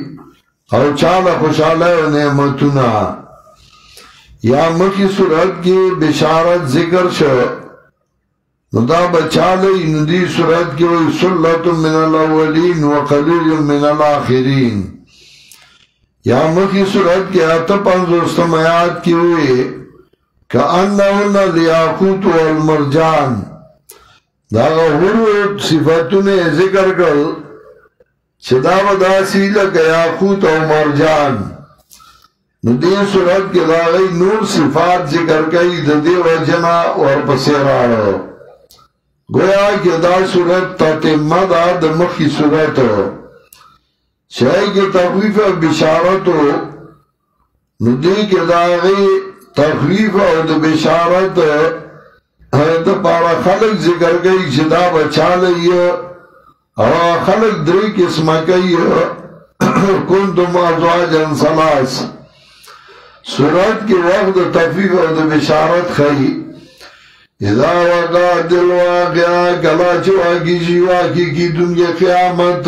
او چاله خوشحاله و نعمتونه یا مکی صورت کی بشارت ذکر شو نو دا بچالی نو دی صورت کی وی سلط من الاولین و قلیل من الاخرین یا مکی صورت کی آتا پانزوستم آیات کی وی کأنہن الیاقوت والمرجان دا غهور صفتون ذکر کر چدا و داسی لکا یاقوت و مرجان نو دی صورت کی داغی نور صفات ذکر کئی دا دی وجنا ورپسی راڑو گویا کہ دا صورت تاتمہ دا دمخی صورت چاہی کی تخویف و بشارت نو دی کی داغی تخویف و دا بشارت دا پارا خلق ذکر کئی چدا بچا لئی اور خلق دری قسمہ کئی کنتم ازواجا ثلاث صورت کے وقت تخفیف اور بشارت خی اذا وقع دل واقعا کلا چواکی شیواکی کی دنیا قیامت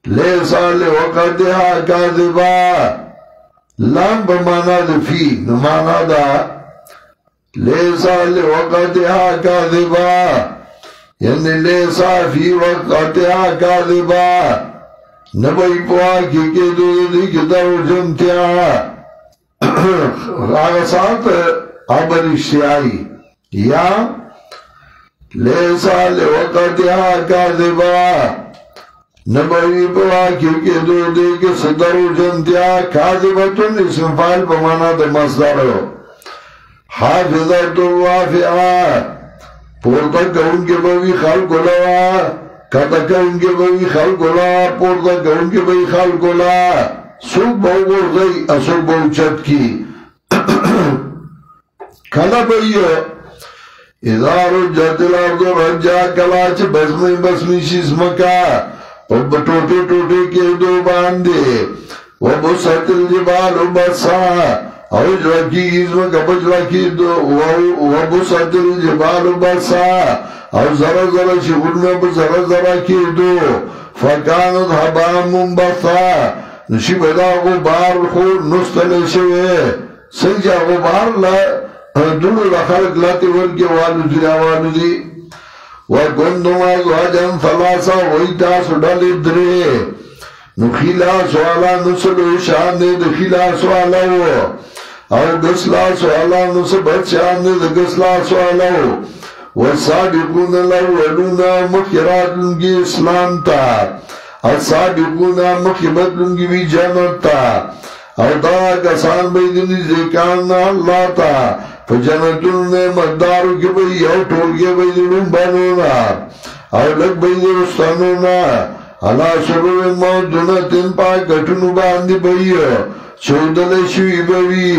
لیسا لوقتها کاذبا لام بمانا دفی نمانا دا لیسا لوقتها کاذبا یعنی لیسا فی وقتها کاذبا نبی پواکی کے دو دی کتاو جمتیا راغسات عبر اشتیائی یا لیسا لوقتها کاذبا نبی پواکی کے دو دی کے صدر جمتیا کاذبتن اسم فائل بمانا دا مصدر حافظت الوافعہ پورتا کون کے بوی خلق لوا کتا کون کے بوی خلق لوا پورتا کون کے بوی خلق لوا سوک باو گرزی اسوک باو چت کی کلا بھئیو ادارو جت الارض رجا کلا چھ بسمی شیزمکا پب ٹوٹے ٹوٹے کے دو باندے وبسط الجبال بسا اوج رکی ازمکا بج رکی دو وبسط الجبال بسا او ذرا ذرا شغلنا بذرا ذرا کی دو فکانت حبا منبثا نشی بدا غبار خور نستل شوئے سنجا غبار دلو لخلق لاتی ورکی والو دی وکندم ازواجا ثلاثا ویتا سڈالی درے نخیلا سوالا نسلو شان دے دخیلا سوالا او گسلا سوالا نسبت شان دے گسلا سوالا والسابقون الاولون مخیرات لنگی اسلام تا السابقون مخیبت لنگی بھی جنت تا او دا کسان بیدنی زیکان اللہ تا فجنتون نے مدارو کی بھئی او ٹھوڑ بیدنون بانونا او لگ بیدن رستانونا علا سرور موتنتن پاک گھٹنو باندی بھئی چودل شوی بھئی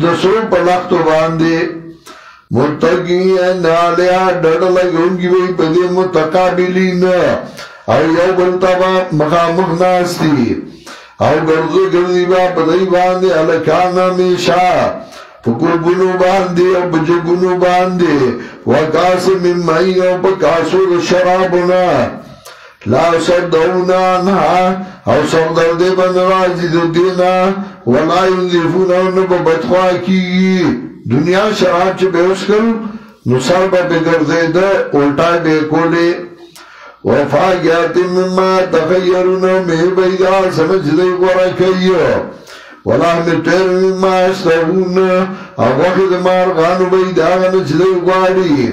دسو پلختو باندی متقین علیہ ڈڑ لگون کی بھئی پدی متقابلین او یو بلتا مخامخ ناستی او گردی با پدی باندی علکانا میشا پکربنو باندی او بجگنو باندی وکاسم مئی او پکاسو شرابنا لا صدونا انہا او صدر دے بن راجی دو دینا ولا ینزفونا انبا بدخواہ کی دنیا شراب چه بیوش کرو نصار با بگرده ده الٹای بے کولے وفاقیات مما تخیرونا میں بیدا سمجھ دے گورا کئیو ولحم تیر مما اشتغونا او وقت مارغانو بیدا غنچ دے گواری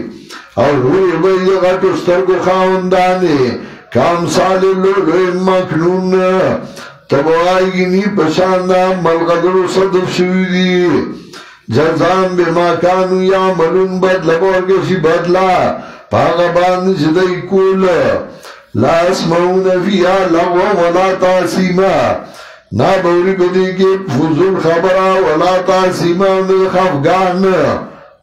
او روی بیدا غٹو سترگو خاوندانے کام سال لولو مکنون تب آئی گی پشاندہ ملغدر صدف شویدی جزان بما کانو یا ملون بدلا بورگشی بدلا پاگا باند جدائی کول لا اسمعون فیہا لغو ولا تاسیما نا بوری بدی کے فضول خبرہ ولا تاسیما اندر خفگان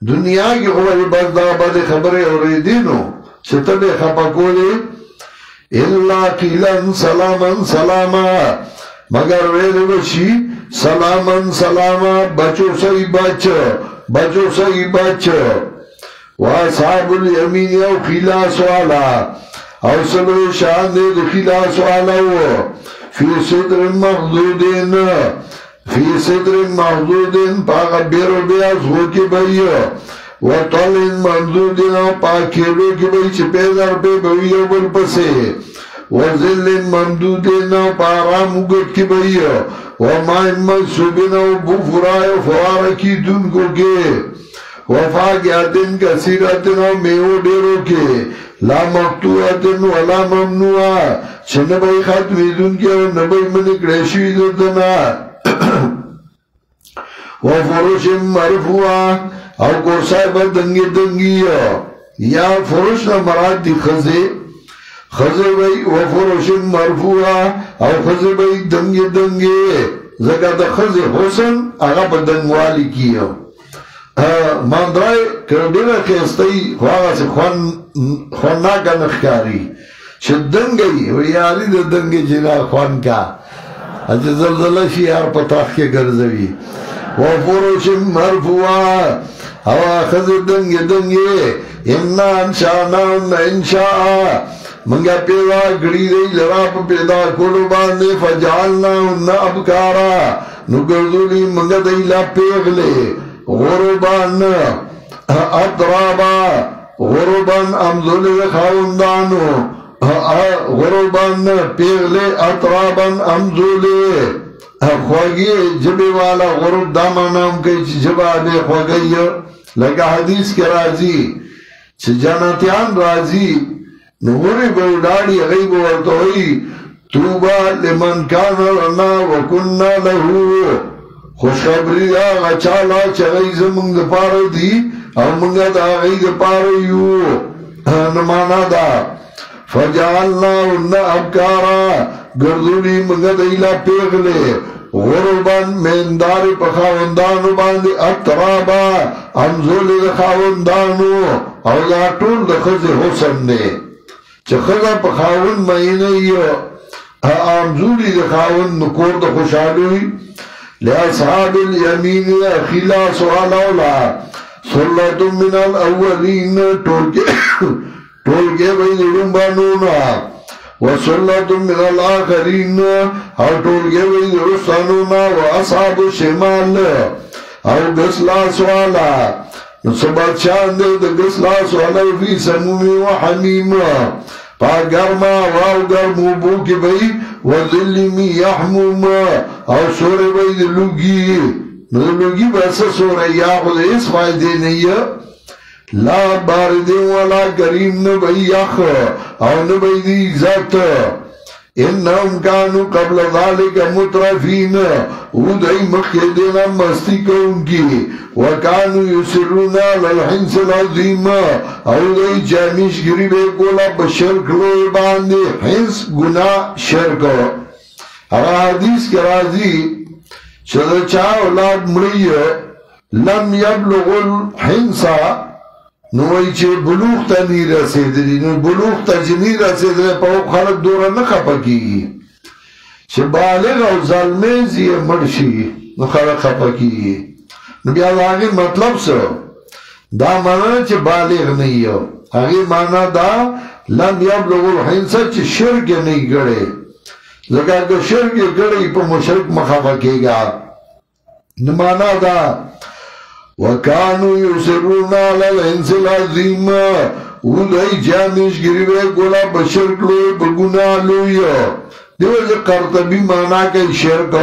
دنیا کی خبری بزدہ بد خبری اوری دینو چھتب خپکولے اللہ قیلن سلاما سلاما مگر ویلے وشی سلاما سلاما بچو صحیح بچ واصحاب الیمین او خیلا سوالا او سلو شان دے دخلاص والو فی صدر مخدودین پاگا بیرو بیاز ہو کی بھئی و طلن ممدودین پاکیلو کی بھئی چھ پیدر پہ بھئی بل پسے و ذلن ممدودین پارام اگت کی بھئی و مائن منصوبین بفرائے فوار کی دن کو کے و فاقیاتن کثیراتن میو دیرو کے لا مقتوعاتن ولا ممنوعا چھ نبائی خاتمی دن کے و نبائی منک ریشوی دردنا و فروش مرفوعا او کرسائی با دنگی یا فروش نا مراد دی خزے بھئی و فروش مرفوعا او خزے بھئی دنگی زکر دا خزے حسن اگا پا دنگوالی کیا ماندرائی کردینا خیستی خواہا سے خواننا کا نخکاری چھ دنگی و یاری دا دنگی جنا خوان کا اچھا زلزلہ شیار پتاخ کے گرزوی و فروش مرفوعا او آخذ دنگی انا انشاءنا انشاء منگا پیدا گڑی دی لراپ پیدا کلو باندے فجعلنا اننا ابکارا نگردولی منگا دی لا پیغلے غربان اطرابا غربان امزولی خاوندانو غربان پیغلے اطرابان امزولی خواگی جبی والا غرب دامانام کئی چی جبا بے خواگی لگا حدیث کے راضی چی جانتیان راضی نوری بوداری غیب ورطوئی توبا لمن کان لنا وکننا لہو خوشخبری دا غچالا چی غیز منگ پار دی او منگا دا غید پار یو نمانا دا فجعلنا اننا ابکارا گردولی منگا دیلا پیغلے غربان مینداری پا خاوندانو باندی اطرابا امزولی دا خاوندانو او دا طول دا خز حسن دے چه خزا پا خاوند مہینی امزولی دا خاوند نکور دا خوشحالوی لأصحاب الیمین خلاص والاولا صلتم من الاولین ٹولکے بید رنبانونا وصلتم من الآخرین او ٹولکے بید رستانونا واصحاب الشمال او گسلاس والا نصبت شان دے دا گسلاس والا فی سمومی و حمیم پا گرما واو گرمو بو کی بئی وظلمی یحموم او سور بید لوگی بس سور یا خود اس فائدے نہیں لا باردین ولا کریم نبی یخ او نبی دی ذات انہم کانو قبل ذالک مترفین او دائی مخیدینا مستی کون کی وکانو یسرونا للحنس العظیم او دائی جامیش گری بے کولا بشرک لوئی باندے حنس گناہ شرک اگر حدیث کے راضی چلو چاہ اولاد مری لم یبلغ الحنسا نوئی چه بلوغ تا نی رسیدلی نو بلوغ تا چه نی رسیدلی پا او خلق دورا نخپا کی چه بالغ او ظلمیزی مرشی نو خلق خپا کی نو بیاد آگه مطلب سو دا مانا چه بالغ نہیں ہو آگه مانا دا لم یبلغ الحنسا چه شرک نہیں گڑے لگا که شرک گڑی پا مشرک مخفا کی گا نو مانا دا وَكَانُوا يُسِرُونَ عَلَى الْحِنْسِ الْعَظِيمَ او دائی جانش گریوے گولا بشرک لوئی بگناہ لوئی دیو جا قرطبی مانا کئی شرک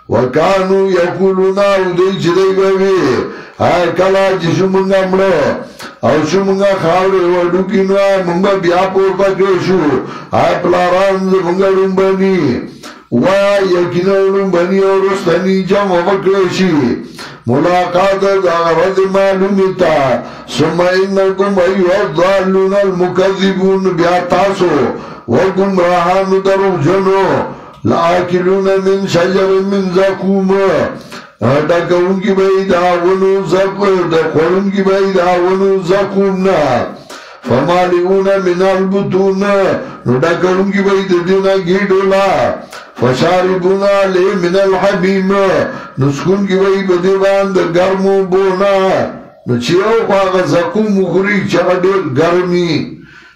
وَكَانُوا يَقُولُونَ او دائی چدائی بابی آئے کلا جسو منگا مڑا او شو منگا خاوری وڈو کنو آئے منگا بیا پورتا کرشو آئے پلارانز منگا رنبانی وآئے یقین رنبانی اور رستانی جام وکرشی ملاقات داغرد معلومی تا ثم انکم ایوہ الضالون المکذبون بیاتاسو وگمراہان درو جنو لآکلون من شجر من زقوم ڈکون کی بھئی داونو زقومنا فمالئون من البطون ڈکون کی بھئی دینا گیڈولا فشاربون علی من الحبیم نسکون کی بھئی بدیوان دا گرمو بونا نچیو خواغ زقوم مخوری چاہ دیر گرمی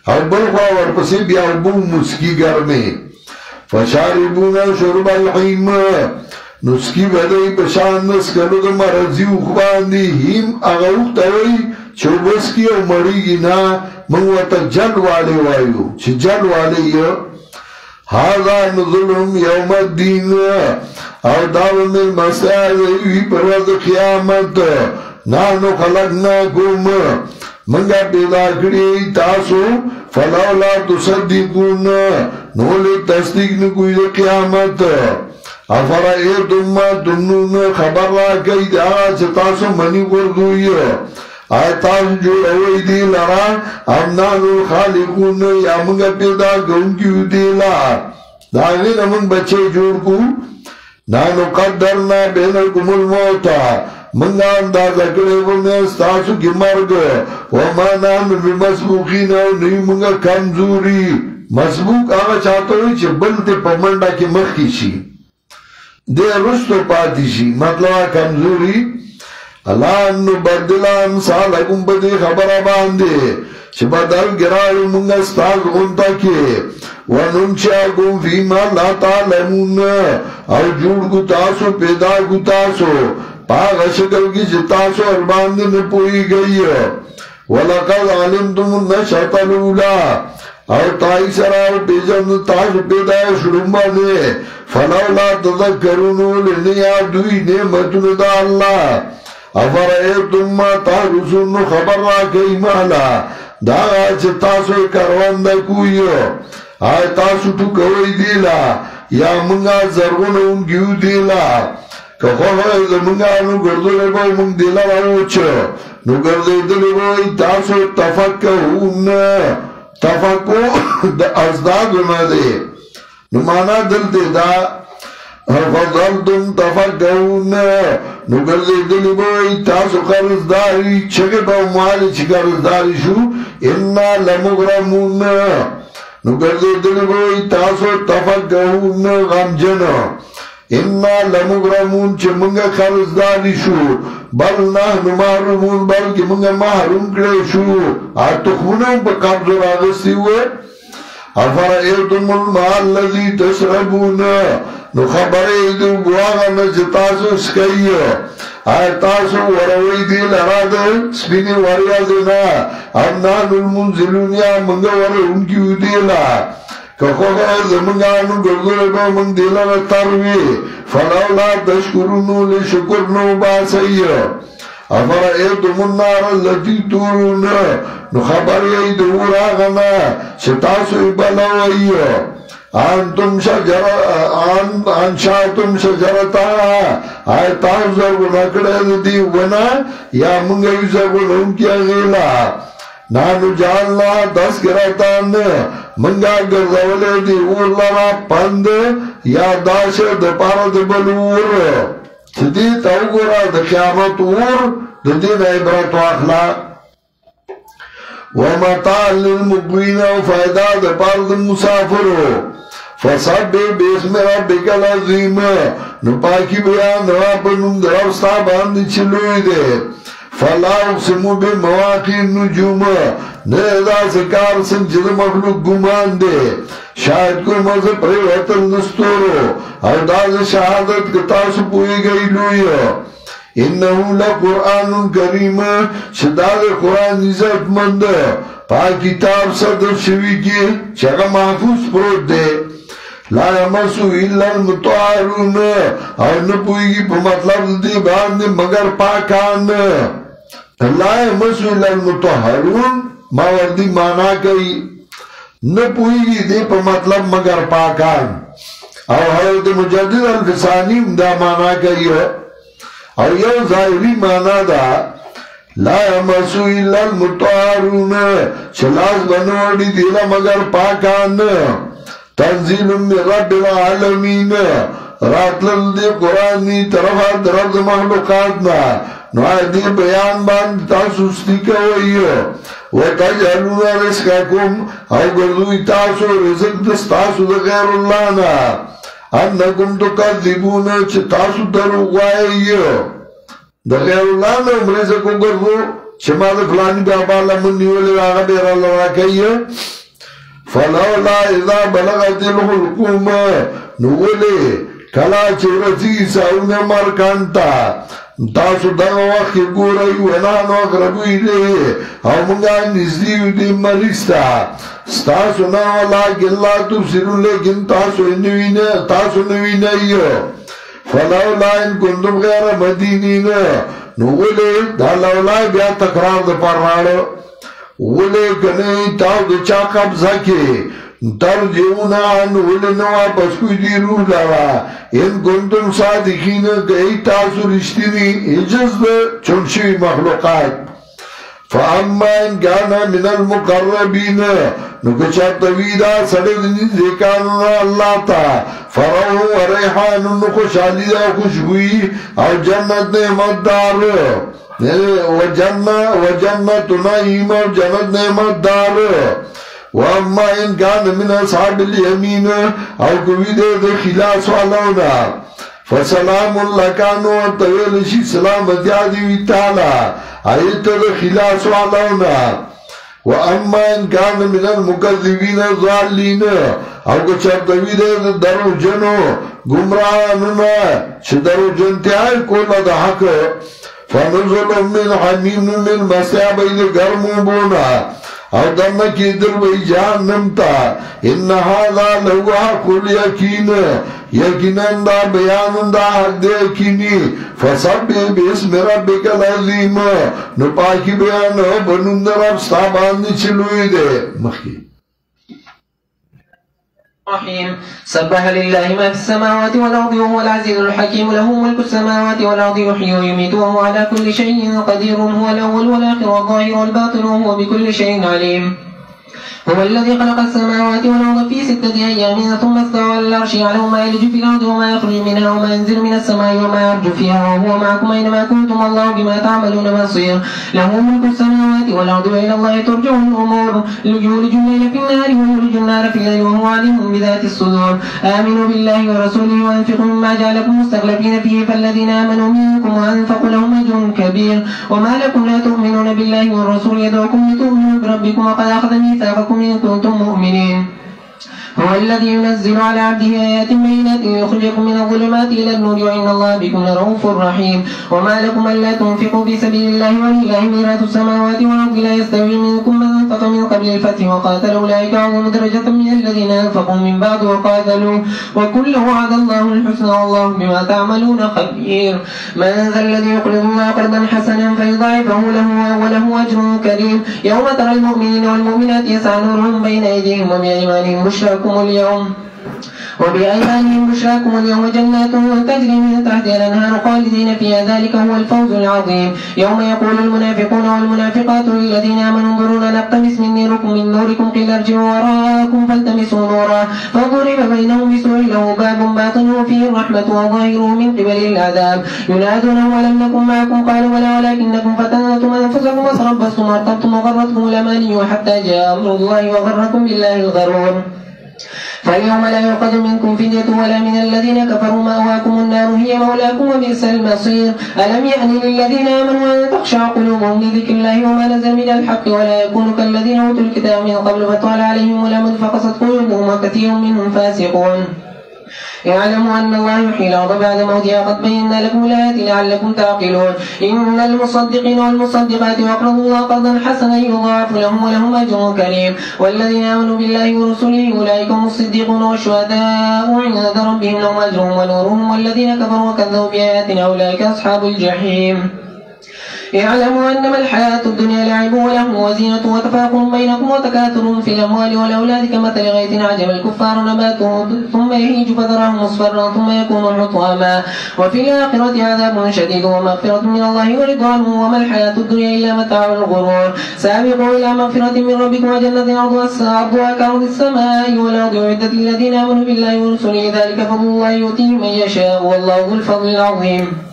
او بلخوا ورپسی بیا اوبو مسکی گرمی فشاربون شرب الحیم نسکی بدئی پشان نسکلو دا مرضی اخواندی ہیم اغاوک تاوی چوبس کی او مری گی نا منگوتا جل والے وایو چھ جل والے یا هذا نزلهم یوم الدین او داون المسائل پرورد قیامت نانو خلقناکم منگا پیدا کری تاسو فلولا تصدقون نولی تصدیق نکوی دا قیامت افرائیتم ما تمنون خبر را کئی دا چتاسو منی کردوئی آیتاس جو اوئی دی لرا امنانو خالقون یا منگا پیدا گون کیو دیلا داغین امن بچے جوڑ کو نانو قدرنا بینکم الموتا منگا اندازہ کرے ونیا ستاسو کی مرگ وما نانو بمسبوقین او نئی منگا کمزوری مسبوق آغا چاہتا ہوئی چھ بلتے پمنڈا کی مخی شی دے رستو پاتی شی مطلب کمزوری اللہ انو بدلا امثالکم بدی خبر باندے چھ بدل گرائی منگا ستاز غنطا کے وننشاکم فیما لا تعلمون او جوڑ کو تاسو پیدا کو تاسو پاگ شکل کی چتاسو ارباندے میں پوئی گئی وَلَقَدْ عَلِمْتُمُ النَّشَأَةَ الْأُولَىٰ اور تائی سراؤ پیجن تاسو پیدایش رمبا دے فَلَوْلَا تَذَكَّرُونُ لِنِيَا دوئی نعمتن دا اللہ افرائیتم ما تحرسون خبر را کئی مالا دا آج تاسو کروان دا کوئیو آئی تاسو تو کوئی دیلا یا منگا زرغن ان کیو دیلا کہ خواه منگا نو گردو لگوئی منگ دیلا راوچو نو گردو دلگوئی تاسو تفکہون تفکو دا ازداد بنا دے نو مانا دل دے دا فضلتم تفکہون نو گردو دلگوئی تاسو قرضداری چگے با موالی چی قرضداری شو انا لمغرمون نو گردو دلگوئی تاسو تفکہون غمجنو انا لمغرمون چه منگا خرزداری شو بل نحن محرومون بلکه منگا محروم کرے شو تخمونم پا قبض راغستی ہوئے افرائیتم الماء اللذی تشربون نو خبر ایدو بواغا نجتاسو سکئی تاسو وروی دی لراد سپینی وریا دینا امنان المنزلون یا منگا ور انکیو دیلا کہ خواه زمانگانو گردو لگو منگ دیلا تروی فلولا تشکرونو لشکرنو باسی افرائیتم النار اللتی تورون نو خبر ای دور آغنا ستاسو بلوئی انشاتم شجرتا آئی تاو زرگو نکڑے دی ونا یا منگوی زرگو نم کیا غیلا نانو جاننا دس گراتان منگا گرزولے دی اور لرا پند یا داشر دپارا دبلور چدی تاو گرا دا قیامت اور دین عبرت و اخلاق ومتاع للمقوین و فائدہ دپارا دمسافرو فصب باسم ربک العظیم نو پاکی بیان رابنم درستا باندی چلوئی دے فلا اقسمو بمواقع النجوم نیدہ سکار سنجد مخلوق گمان دے شاید کوئی مزہ پریوتن دستورو ارداز شہادت کتاسو پوئی گئی لوئی انہو لقرآن کریم شداد قرآن عزت مند پاک کتاب صدر شوی کی چگہ محفوظ پروت دے لا یمسو الا المطهرون اور نپوئی گی پا مطلب دی باندے مگر پاکان لا یمسو الا المطهرون ماوردی مانا کئی نپوئی گی دی پا مطلب مگر پاکان اور حضرت مجدد الفسانیم دا مانا کئی اور یو ظاہری مانا دا لا یمسو الا المطهرون چلاس بنوڑی دیلا مگر پاکان تنزیل من رب العالمین راتلل دی قرآنی طرفات رب مخلوقاتنا نوائے دی بیان باند تاسو سنکا ہوئیو وَتَجْعَلُونَ رِزْقَكُمْ او گردوی تاسو رزق دس تاسو دا غیر اللہ نا انکم تکذبون چھ تاسو دروغ آئیو دا غیر اللہ نا رزقو گردو شما دا فلانی بابا لمنی ولی آغا بیر اللہ راکی فلولا اذا بلغت الحلقوم نولی کلا چورسی ساون مرکانتا تاسو دا وقت گوری ونانو اقربو ایلی او منگا نزدیو دی مریستا ستاسو ناولا گلا تبصرون لیکن تاسو نوینیو فلولا ان کنتم غیر مدینین نولی دا لولا بیا تقرار دا پر راڑو ولی کنی تاو دا چا قبضا کی ترجعون عن ولی نوا پس کوئی دی روح لارا ان کنتم صادقین گئی تاسو رشتینی اجز دا چونشوی مخلوقات فاما ان کانا من المقربین نکچا طویدہ سڑدنی ذکاننا اللہ تا فرحو و ریحان نخوشحالی دا خوشبوئی او جنت نعمت دار و جنت نعیم و جنت نعمت دار واما ان کان من اصحاب الیمین او کوئی دے خلاص والاونا فسلام لکانو طویلشی سلامت یادیوی تعالی آیت دے خلاص والاونا واما ان کان من المکذبین الضالین او کچرتوی دے درو جنو گمراہانونا چھ درو جنتیائی کولا دا حق فنزل من حمیم من مسیح بید گرمو بونا او دمکی در بی جہنم تا ان هذا لهو حق الیقین یقیناً دا بیان دا حق دے یقینی فسبح باسم ربک العظیم نپاکی بیان بنند رب ستابانی چلوئی دے مخی الرحيم سبح لله ما في السماوات والأرض وهو العزيز الحكيم له ملك السماوات والأرض يحيي ويميت وهو على كل شيء قدير هو الأول والآخر والظاهر والباطن وهو بكل شيء عليم هو الذي خلق السماوات والأرض في 6 أيام ثم استوى على العرش يعلم ما يلج في الأرض وما يخرج منها وما ينزل من السماء وما يرج فيها وهو معكم أينما كنتم والله بما تعملون بصير له ملك السماوات والأرض وإلى الله ترجع الأمور يولج الليل في النهار ويولج النار في الليل وهو عليم بذات الصدور آمنوا بالله ورسوله وأنفقوا مما جعلكم مستخلفين فيه فالذين آمنوا منكم وأنفقوا لهم أجر كبير وما لكم لا تؤمنون بالله والرسول يدعوكم لتؤمنوا بربكم وقد أخذ ميثاقكم إن كنتم مؤمنين هو الذي ينزل على عبده آيات بينات ليخرجكم من الظلمات إلى النور وإن الله بكم لرؤوف رحيم وما لكم ألا تنفقوا في سبيل الله ولله ميراث السماوات والأرض لا يستوي منكم من أنفق من قبل الفتح وقاتل أولئك أعظم درجة من الذين أنفقوا من بعد وقاتلوا وكل وعد الله الحسنى والله بما تعملون خبير من ذا الذي يقرض الله قرضا حسنا فيضاعفه له وله أجر كريم يوم ترى المؤمنين والمؤمنات يسعى نورهم بين أيديهم وبأيمانهم بشراكم اليوم جنات تجري من تحتها الأنهار خالدين فيها ذلك هو الفوز العظيم يوم يقول المنافقون والمنافقات للذين آمنوا انظرونا نقتبس من نوركم قيل ارجعوا وراءكم فالتمسوا نورا فضرب بينهم بسور له باب باطنه فيه الرحمة وظاهره من قبل العذاب ينادونهم ولم نكن معكم قالوا بلى ولكنكم فتنتم أنفسكم وتربصتم وارتبتم وغرتكم الأماني حتى جاء أمر الله وغركم بالله الغرور فاليوم لا يؤخذ منكم فدية ولا من الذين كفروا مأواكم النار هي مولاكم وبئس المصير ألم يأن للذين آمنوا أن تخشع قلوبهم لذكر الله وما نزل من الحق ولا يكونوا كالذين أوتوا الكتاب من قبل فطال عليهم الأمد فقست قلوبهم وكثير منهم فاسقون اعلموا أن الله يحيي الأرض بعد موتها قد بينا لكم الآيات لعلكم تعقلون إن المصدقين والمصدقات وأقرضوا الله قرضا حسنا يضاعف لهم ولهم أجر كريم والذين آمنوا بالله ورسله أولئك هم الصديقون والشهداء عند ربهم لهم أجرهم ونورهم والذين كفروا وكذبوا بآياتنا أولئك أصحاب الجحيم اعلموا أنما الحياة الدنيا لعب ولهو وزينة وتفاخر بينكم وتكاثر في الأموال والأولاد كمثل غيث أعجب الكفار نباته ثم يهيج فتراه مصفرا ثم يكون حطاما وفي الآخرة عذاب شديد ومغفرة من الله ورضوانه وما الحياة الدنيا إلا متاع الغرور سابقوا إلى مغفرة من ربكم وجنة عرضها كعرض السماء والأرض أعدت للذين آمنوا بالله ورسله ذلك فضل الله يؤتيه من يشاء والله ذو الفضل العظيم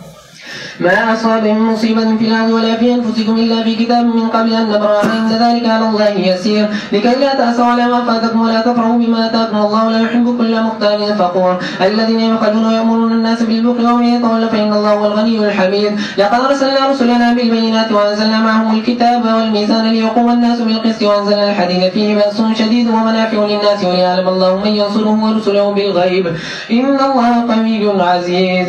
ما أصاب من مصيبة في الأرض ولا في أنفسكم إلا في كتاب من قبل أن نبرأها إن ذلك على الله يسير لكي لا تأسوا على ما فاتكم ولا تفرحوا بما آتاكم الله لا يحب كل مختال فخور الذين يبخلون ويأمرون الناس بالبخل ومن يتولى فإن الله هو الغني الحميد لقد أرسلنا رسلنا بالبينات وأنزلنا معهم الكتاب والميزان ليقوم الناس بالقسط وأنزلنا الحديد فيه بأس شديد ومنافع للناس وليعلم الله من ينصره ورسله بالغيب إن الله قوي عزيز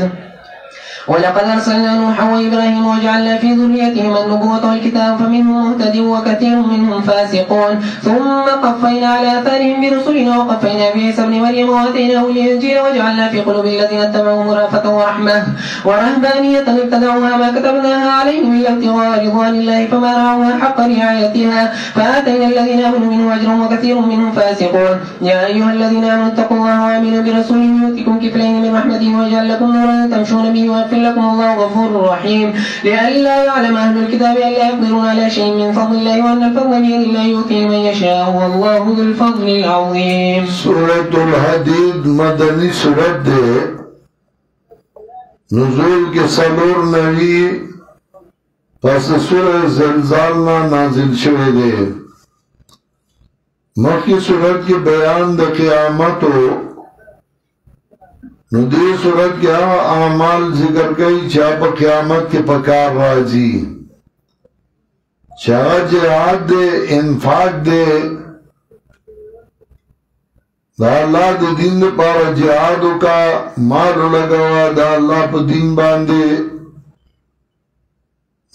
ولقد أرسلنا نوحا وإبراهيم وجعلنا في ذريتهما النبوة والكتاب فمنهم مهتد وكثير منهم فاسقون ثم قفينا على آثارهم برسلنا وقفينا بعيسى ابن مريم وآتيناه الإنجيل وجعلنا في قلوب الذين اتبعوه رأفة ورحمة ورهبانية ابتدعوها ما كتبناها عليهم إلا ابتغاء رضوان الله فما رعوها حق رعايتها فآتينا الذين آمنوا منهم أجرهم وكثير منهم فاسقون يا أيها الذين آمنوا اتقوا الله وآمنوا برسوله يؤتكم كفلين من رحمته ويجعل لكم نورا تمشون به ويغفر لكم الله غفور رحيم لئلا يعلم أهل الكتاب ألا يقدرون على شيء من فضل الله وأن الفضل بيد الله يؤتيه من يشاء والله ذو الفضل العظيم. سورة الحديد مدني سورة دے نزول کے سلور نبی پس سورة زلزالنا نازل شوئے دے مخی سورت کی بیان دا قیامتو نو دی صورت کیا اعمال ذکر کئی چاپ قیامت کے پکار راضی چاہ جہاد دے انفاق دے دا اللہ دے دین دے پارا جہادو کا مارو لگوا دا اللہ پا دین باندے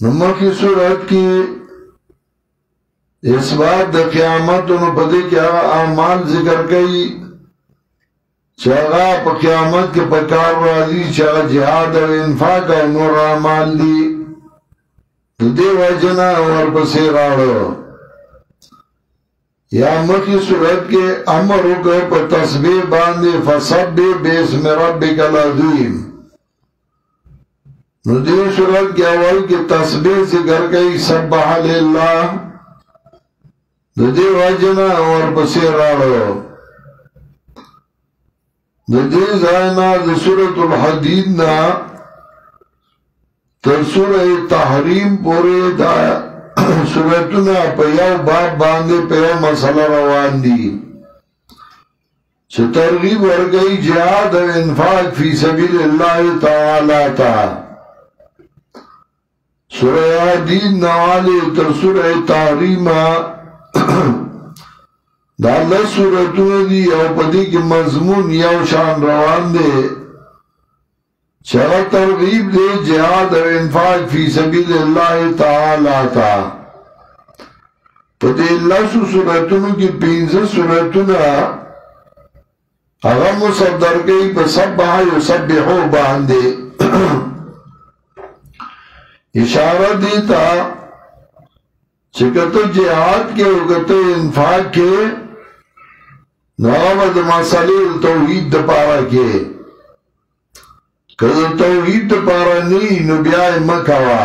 نمک کی صورت کی اس بات دا قیامت نو پدے کیا اعمال ذکر کئی چاگا پا قیامت کے پکار راضی چاگا جہاد و انفاق و نور اعمال دی دے وجنا اور پسے راڑو یا مکی صورت کے امر کو پا تسبیح باندے فسبح باسم ربک العظیم نو دے صورت کے اول کی تسبیح ذکر گئی سبح للہ دے وجنا اور پسے راڑو دے زائنا دے سورة الحدید نا تر سورة تحریم پورے دا سورتنا پیاو باب باندے پیاو مسئلہ روان دی چھ ترغیب ورگئی جہاد و انفاق فی سبیل اللہ تعالی تا سورة حدید نوالے تر سورة تحریم دا اللہ سورتون دی یو پدی کی مضمون یو شان روان دے چرا ترغیب دے جہاد و انفاق فی سبیل اللہ تعالی تا پدی اللہ سورتون کی 15 سورتون اغم مصدر گئی بسبح یسبحو باندے اشارہ دیتا چکتو جہاد کے اگتو انفاق کے نوابد مسئلہ توحید دپارا کے کہ توحید دپارا نہیں نبیاء مکھوا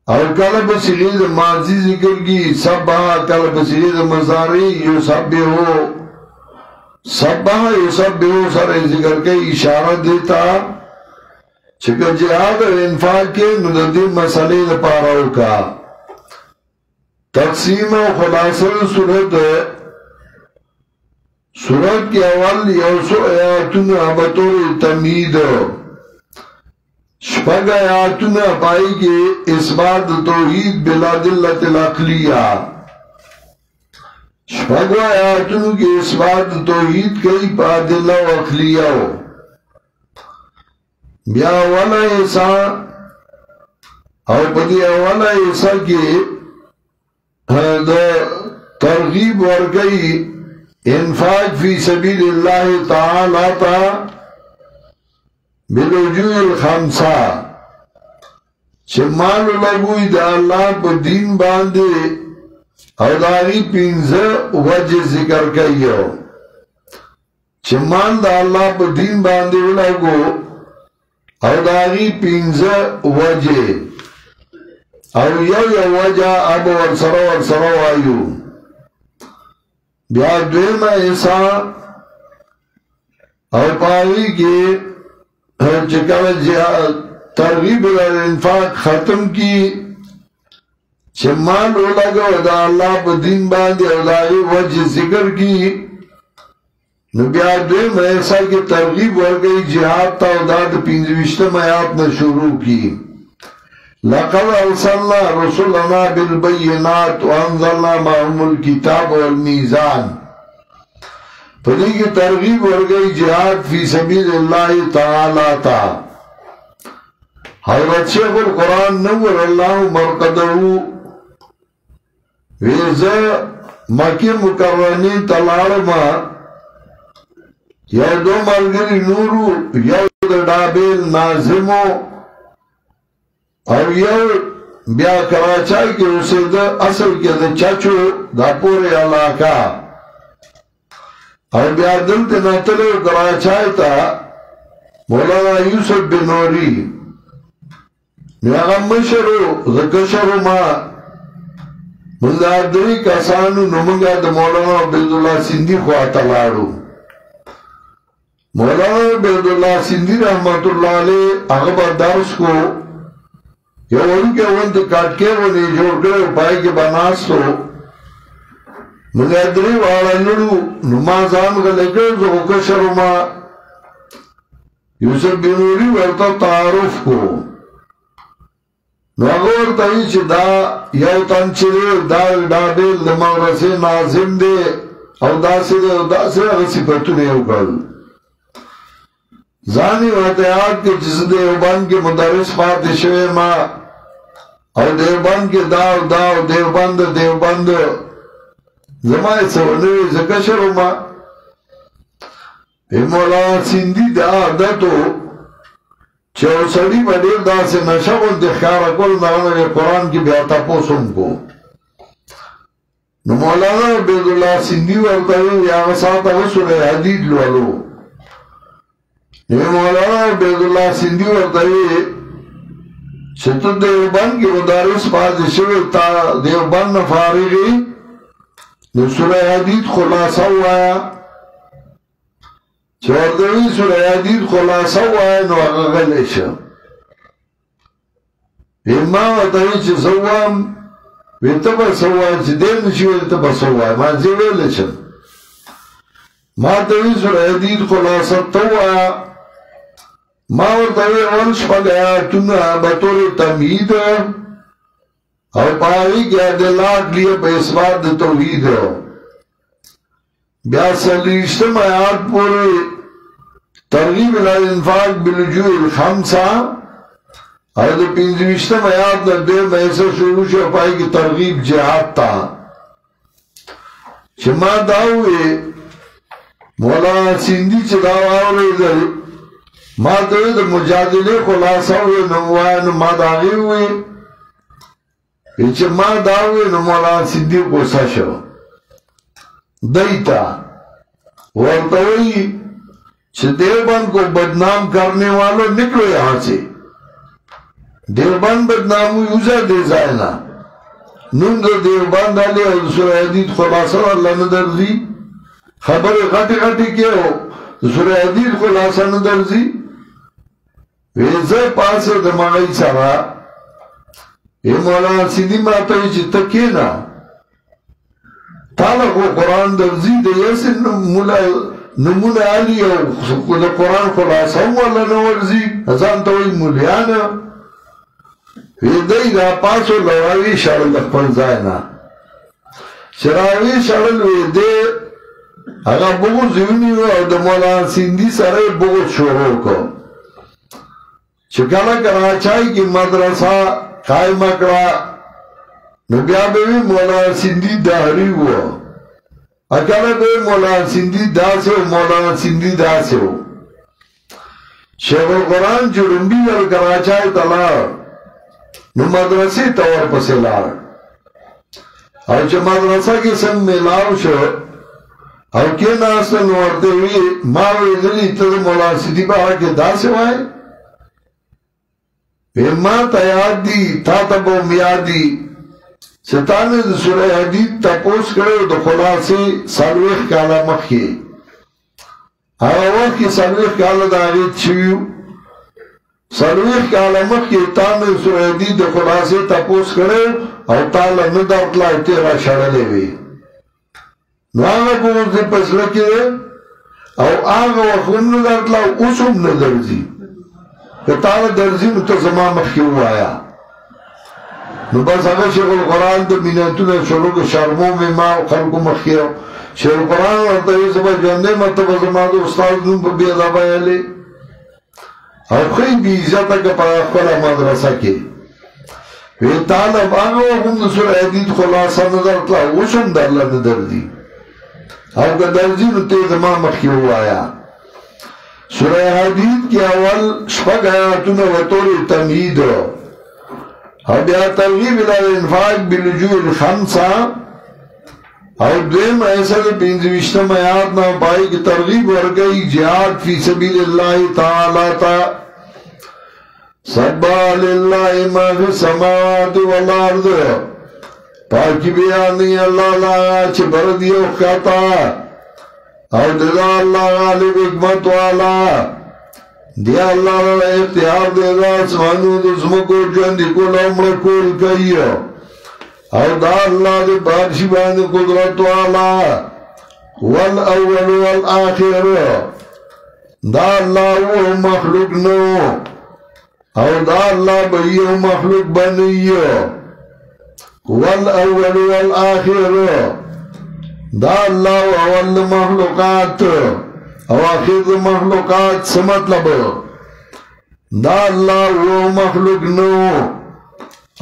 اور کل بسیلید ماضی ذکر کی سبحا کل بسیلید مزاری یسبحو سبحا یسبحو سر ذکر کے اشارہ دیتا چکہ جہاد اور انفاق کے ندی مسئلہ دپارا کا تقسیم و خلاصل سورت کی اول یوسو آیاتون بطور تمہید شپگ آیاتون پائی کے اثبات توحید بلا دلت العقلیہ شپگ آیاتون کے اثبات توحید کئی پا دلہ و عقلیہ بیا اولا ایسا اور بدی اولا ایسا کی ترغیب ورگئی انفاق فی سبیل اللہ تعالی تا بالوجوہ الخمسہ چھ مال لگوئی دا اللہ پا دین باندے اور داغی 15 وجہ ذکر کئیو چھ مال دا اللہ پا دین باندے لگو اور داغی 15 وجہ اور یو وجہ اب ورسرو آئیو بیا دویم ایسا اور پاوی کی چکل ترغیب الانفاق ختم کی چه مال لگو دا اللہ پا دین باندی اولائی وجہ ذکر کی نبیار دویم ایسا کی ترغیب ورگئی جہاد تا او دا 25 آیات نے شروع کی لقد ارسلنا رسولنا بالبینات وانزلنا معهم الكتاب والمیزان پدی کی ترغیب ورگئی جہاد فی سبیل اللہ تعالی تا حضرت شیخ القرآن نور اللہ مرقدہو ویزا مکی مکرمین تلارما یو دو ملگری نورو یو دا ڈابیل نازمو اور یو بیا کراچائی کے اسے دا اصل کے دا چاچو دا پورے علاقہ اور بیا دلتے نتلے کراچائی تا مولانا یوسف بن نوری نیاغم مشرو دا کشرو ما مندردری کسانو نمونگا دا مولانا عبداللہ سندھی خواتا لارو مولانا عبداللہ سندھی رحمت اللہ علیہ اغبر درس کو یو ان کے وانت کاٹکے ونی جوڑ کرے پائی کے بناستو مندردری والا نلو نمازان کا لکر زو کشرو ما یوسف بن نوری ورطا تعارف کو نو اگر تایی چی دا یو تنچلے دا ڈابیل دا مغرسی نازم دے او دا سے دے او دا سے اگر صفتو نیو کل زانی واقعات کے جس دیوبند کے مدرس پاتے شوے ما او دیوبند کے داو داو دیوبند زمائی سونوی زکشرو ما اے مولانا سندھی دا عادتو چاو سڑی بڑیر دا سے نشاون دخیارا کل نانا قرآن کی بیاتا پوسن کو نو مولانا عبداللہ سندھی ورطاوی یا غصاتا غصر حدید لولو نو مولانا عبداللہ سندھی ورطاوی چھتو دیوبند کی مدارس پاس شوی تا دیوبند فارغی نو سورہ حدید خلاصہ ہوایا چوردوی سورہ حدید خلاصہ ہوایا نو اغغلیشا امام اتاوی چھ سوام ویتبا سوام چھ دیر نشوی ویتبا سوام ما زیویلیشا ما توی سورہ حدید خلاصہ توایا ما ورطاوی ورش پا گیا تنہا بطور تمہید اور پاوی کیا دلات لیا پا اثبات توحید بیا سلیشتم آیات پورے ترغیب الانفاق بالوجوہ الخمسہ اور دو 25 آیات نردے محصر شروع شروع پائی کی ترغیب جہاد تا چما داوئے مولانا سندھی چداو آورے در ما دوئے در مجادلے خلاصہ ہوئے نموائن ما داغی ہوئے چما داوئے مولانا سندھی کو ساشو دیتا ورطوئی چھ دیوبند کو بدنام کرنے والوں نکلو یہاں سے دیوبند بدنامو یوزا دے زائنا نون دو دیوبند آلے اور سورہ حدید خلاصہ اللہ ندرزی خبر غٹی غٹی کیا ہو سورہ حدید خلاصہ ندرزی ویزا پاسے دماغی سارا یہ مولانا سیدھی ماتوی چھ تکینا تالا کو قرآن درزی دے یسی نمون آلی او قرآن خلاصہ ہوا لنورزی ازان توی مولیانا ویدئی دا پاسو لراوی شرل اخپن زائنا شراوی شرل ویدے اگا بغض یونی ہو او دا مولانا سندھی سرے بغض شروع کو چکالا کراچائی کی مدرسہ قائم اکڑا نبیا بے مولانا سندھی دہری ہوا اکالا بے مولانا سندھی دا سے ہو مولانا سندھی دا سے ہو شیخ القرآن جرنبی اور کراچائی تلار نو مدرسی طور پسے لار اور چھ مدرسہ کی سنگ میں لاؤ شو اور کیا ناستن ورتے ہوئی ماوی دلی تر مولانا سندھی بہا کے دا سے ہوئے ما تیاد دی تا تبو میادی ستانے دا سورہ حدید تا پوس کرے دا خلاصی سالویخ کالا مخی آوہ وقت کی سالویخ کالا دا آغید چویو سلویخ کالمت کی تانو سویدی د خلاصه تپوس کرے او تالا ندارت لائی تیرا شرلے وی نو آغا بوز دی پسلکی دے او آغا وخون ندارت لائی اسم ندرزی که تالا درزی نو تا زمان مخیو آیا نو بس اگر شیخ القرآن دا مینتون شروع شرمو میں ما خلقو مخیو شیخ القرآن ورطوی سبا جنده مرتبہ زمان دا استاذ نون پا بیدا بایلی او خیلی بی عزتا که پا اخوالا مدرسہ کی وی طالب آگا وقم نسور حدید خلاصہ ندر اطلاع وشم در لندر دی او که درزی نو تیز ما مخیو آیا سورہ حدید کی اول شپک آیاتون و طور تمہید او بیا ترغیب الانفاق بالوجوه الخمسہ او دویم ایسا دی پینزوشتم آیات نا پائی کی ترغیب ورگئی جہاد فی سبیل اللہ تعالی تا سبا للہ ما فی السماوات والارض پاکی بیانی اللہ لاغا چھ بردیو خطا او دیدا اللہ غالب حکمت والا دیا اللہ لاغا اختیار دیدا اسمانو دزمکو جندی کل عمر کول کئیو او دا اللہ دے بارشی باندے قدرت والا والاول والآخر دا اللہ وہ مخلوق نو او دا اللہ بھئیو مخلوق بنیو والاول والآخر دا اللہ اول مخلوقات او آخر مخلوقات سمطلب دا اللہ وہ مخلوق نو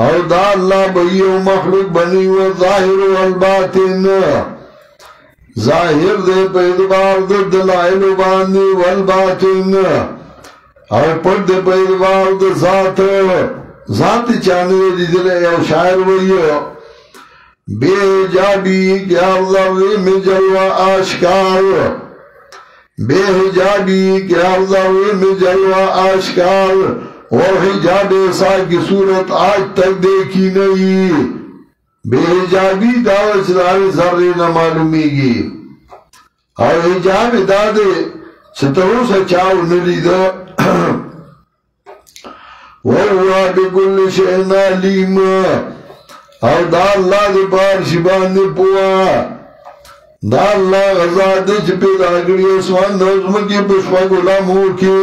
او دا اللہ بھئیو مخلوق بنی و ظاہر والباطن ظاہر دے پیدبار دے دلائل باندی والباطن او پر دے پیدبار دے ذات چانے دی دلے او شاعر ویو بے حجابی کیا ذری میں جلوہ آشکار بے حجابی کیا ذری میں جلوہ آشکار اور حجاب ایسا کی صورت آج تک دیکھی نہیں بے حجابی دعوت چلائے ذرے نہ معلومی گی اور حجاب دادے ستروں سے چاو نلی دا وَهُوَ بِكُلِّ شَيْءٍ عَلِيمٌ اور دا اللہ دے بار شبان دے پوا دا اللہ غزا دے چپے داگری اسوان نظم کی پشپا غلام ہو کے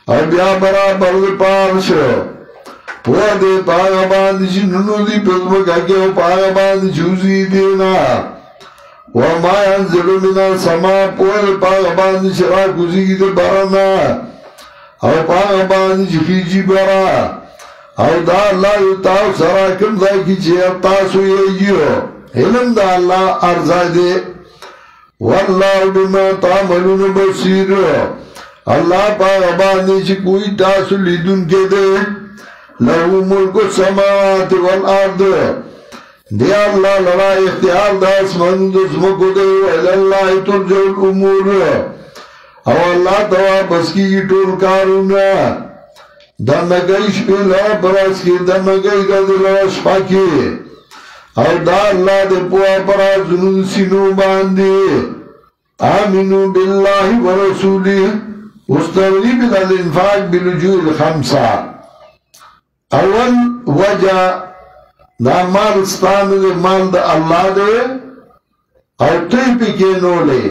اور بیا برابر دے پارش پوا دے پاگا باندشی ننو دی پزمکا کے پاگا باندشوزی دینا وما ينزل من السماء پوا دے پاگا باندشی راکوزی دے برانا اور پاگا باندشی خیجی برا اور دا اللہ تاو سراکم دا کی چیر تاسو یہیو علم دا اللہ ارزا دے واللہ بما تعملون بصیر اللہ پاک ابانی چی کوئی تاسو لیدن کے دے لہو ملک السماوات والارض دے اللہ لرا اختیار دا اسمان دسمکو دے وَإِلَى ترجع الامور اور اللہ توا بس کی ٹول کارونا دنگئی شپیلا براس کی دنگئی دلاش پاکی اور دا اللہ دے پوا براس جنون سینو باندی آمینو باللہ ورسولی استغریب الانفاق بالوجوه الخمسہ اول وجہ دا مال ستان دے مال دا اللہ دے اور تی پی نو لے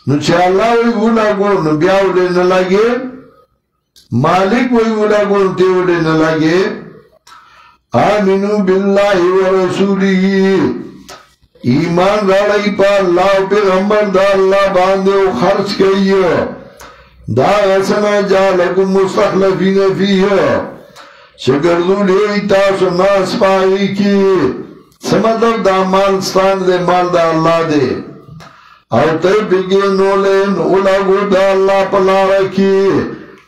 نو چھے اللہ وی اولا گو نو بیاو لے نلگے مالک وی اولا گو نو تیو لے نلگے آمینو باللہ ورسولی ایمان راڑی پا اللہ پیغمبر دا اللہ باندے و خرچ کئیو دا غسنا جالکم مستخلفین فیہ شگردو لئی تاسو ناس پائی کی سمدر دا مال ستان دے مال دا اللہ دے اور تے پکے نولین اولا گو دا اللہ پلا رکھی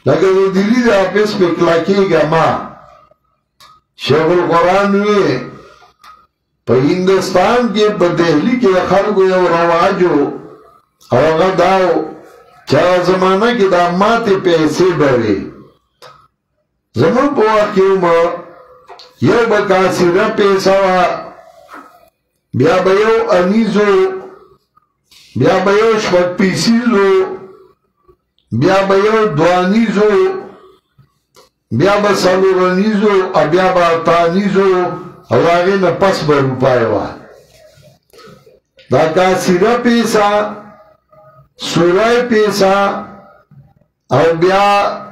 لگر دلی دا پیس پکلا کی گا ما شیخ القرآن ہوئے پا ہندوستان کے پا دہلی کے خلق یو رواجو اور اگر داو چاہ زمانہ کی دا ماتے پیسے بڑے زمان پا واقعی ما یو بکاسی را پیسا بیا بیو انیزو بیا بیو شپک پیسیزو بیا بیو دوانیزو بیا با سلورنیزو بیا با تانیزو او آغی نا پس با روپای وا دا کاسیره پیسا سورای پیسا او بیا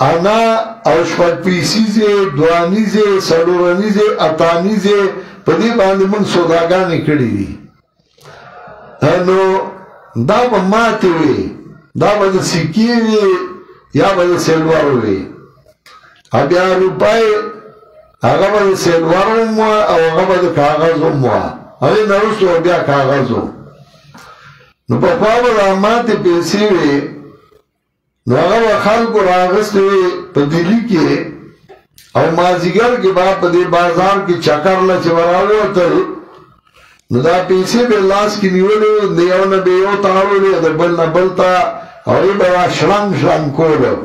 انا او شپک پیسیزه دوانیزه سلورنیزه اتانیزه پا دی باندی من سوداگانی کردی دی نو دا با ماتی وی دا با دا سکی وی یا با دا سلوار وی بیا روپای آغا با دا سلوارو موا او آغا با دا کاغذو موا اگه نرستو بیا کاغذو نو پا خواب دا ماتی پیسی وی نو آغا با خلقو راغستوی پا دلی که او مازیگر که با پا دی بازار کی چکر لچ براوی تل نو دا پیسی بی لاس کی نیولو دیو نبیو تارو لی دا بل نبلتا او ای برا شرنگ شرنگ کولو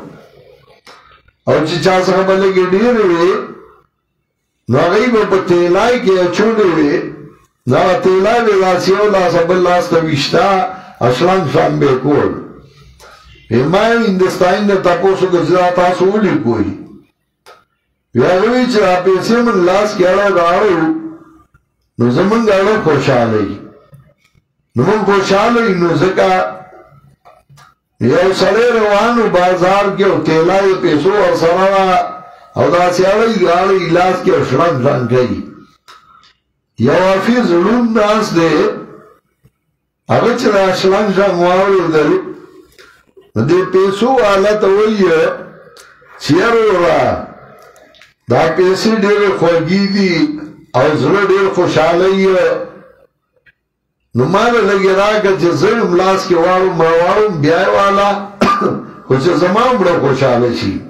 او چی چاس خبالی کی دیر وی نو آغای با پا تیلائی کی اچوڑی وی نو تیلائی بی لاسیو لاسا بل لاس تویشتا اشرنگ شرنگ بی کول مایم هندستانی نه تاسو گزرا تاسو ولي کوئی یاوی چې پیسې من لاس کېړه راړو نو زمونږ غاړه خوشاله نو موږ خوشاله نو ځکه یو سړی روانو بازار کې او تیلای پیسو او سره او دا سیاړی غاړه لاس کې شرنګ ځان کوي یو حافظ علوم داس دی هغه چې شرنګ ځان واورېدل دی پیسو حالت ہوئی ہے چیرو را دا پیسی دیر خوگی دی او زر دیر خوشحالی ہے نمان لگی را که چه زرم لاس کی وارم مروارم بیای والا خوچ زمان بڑا خوشحالی شی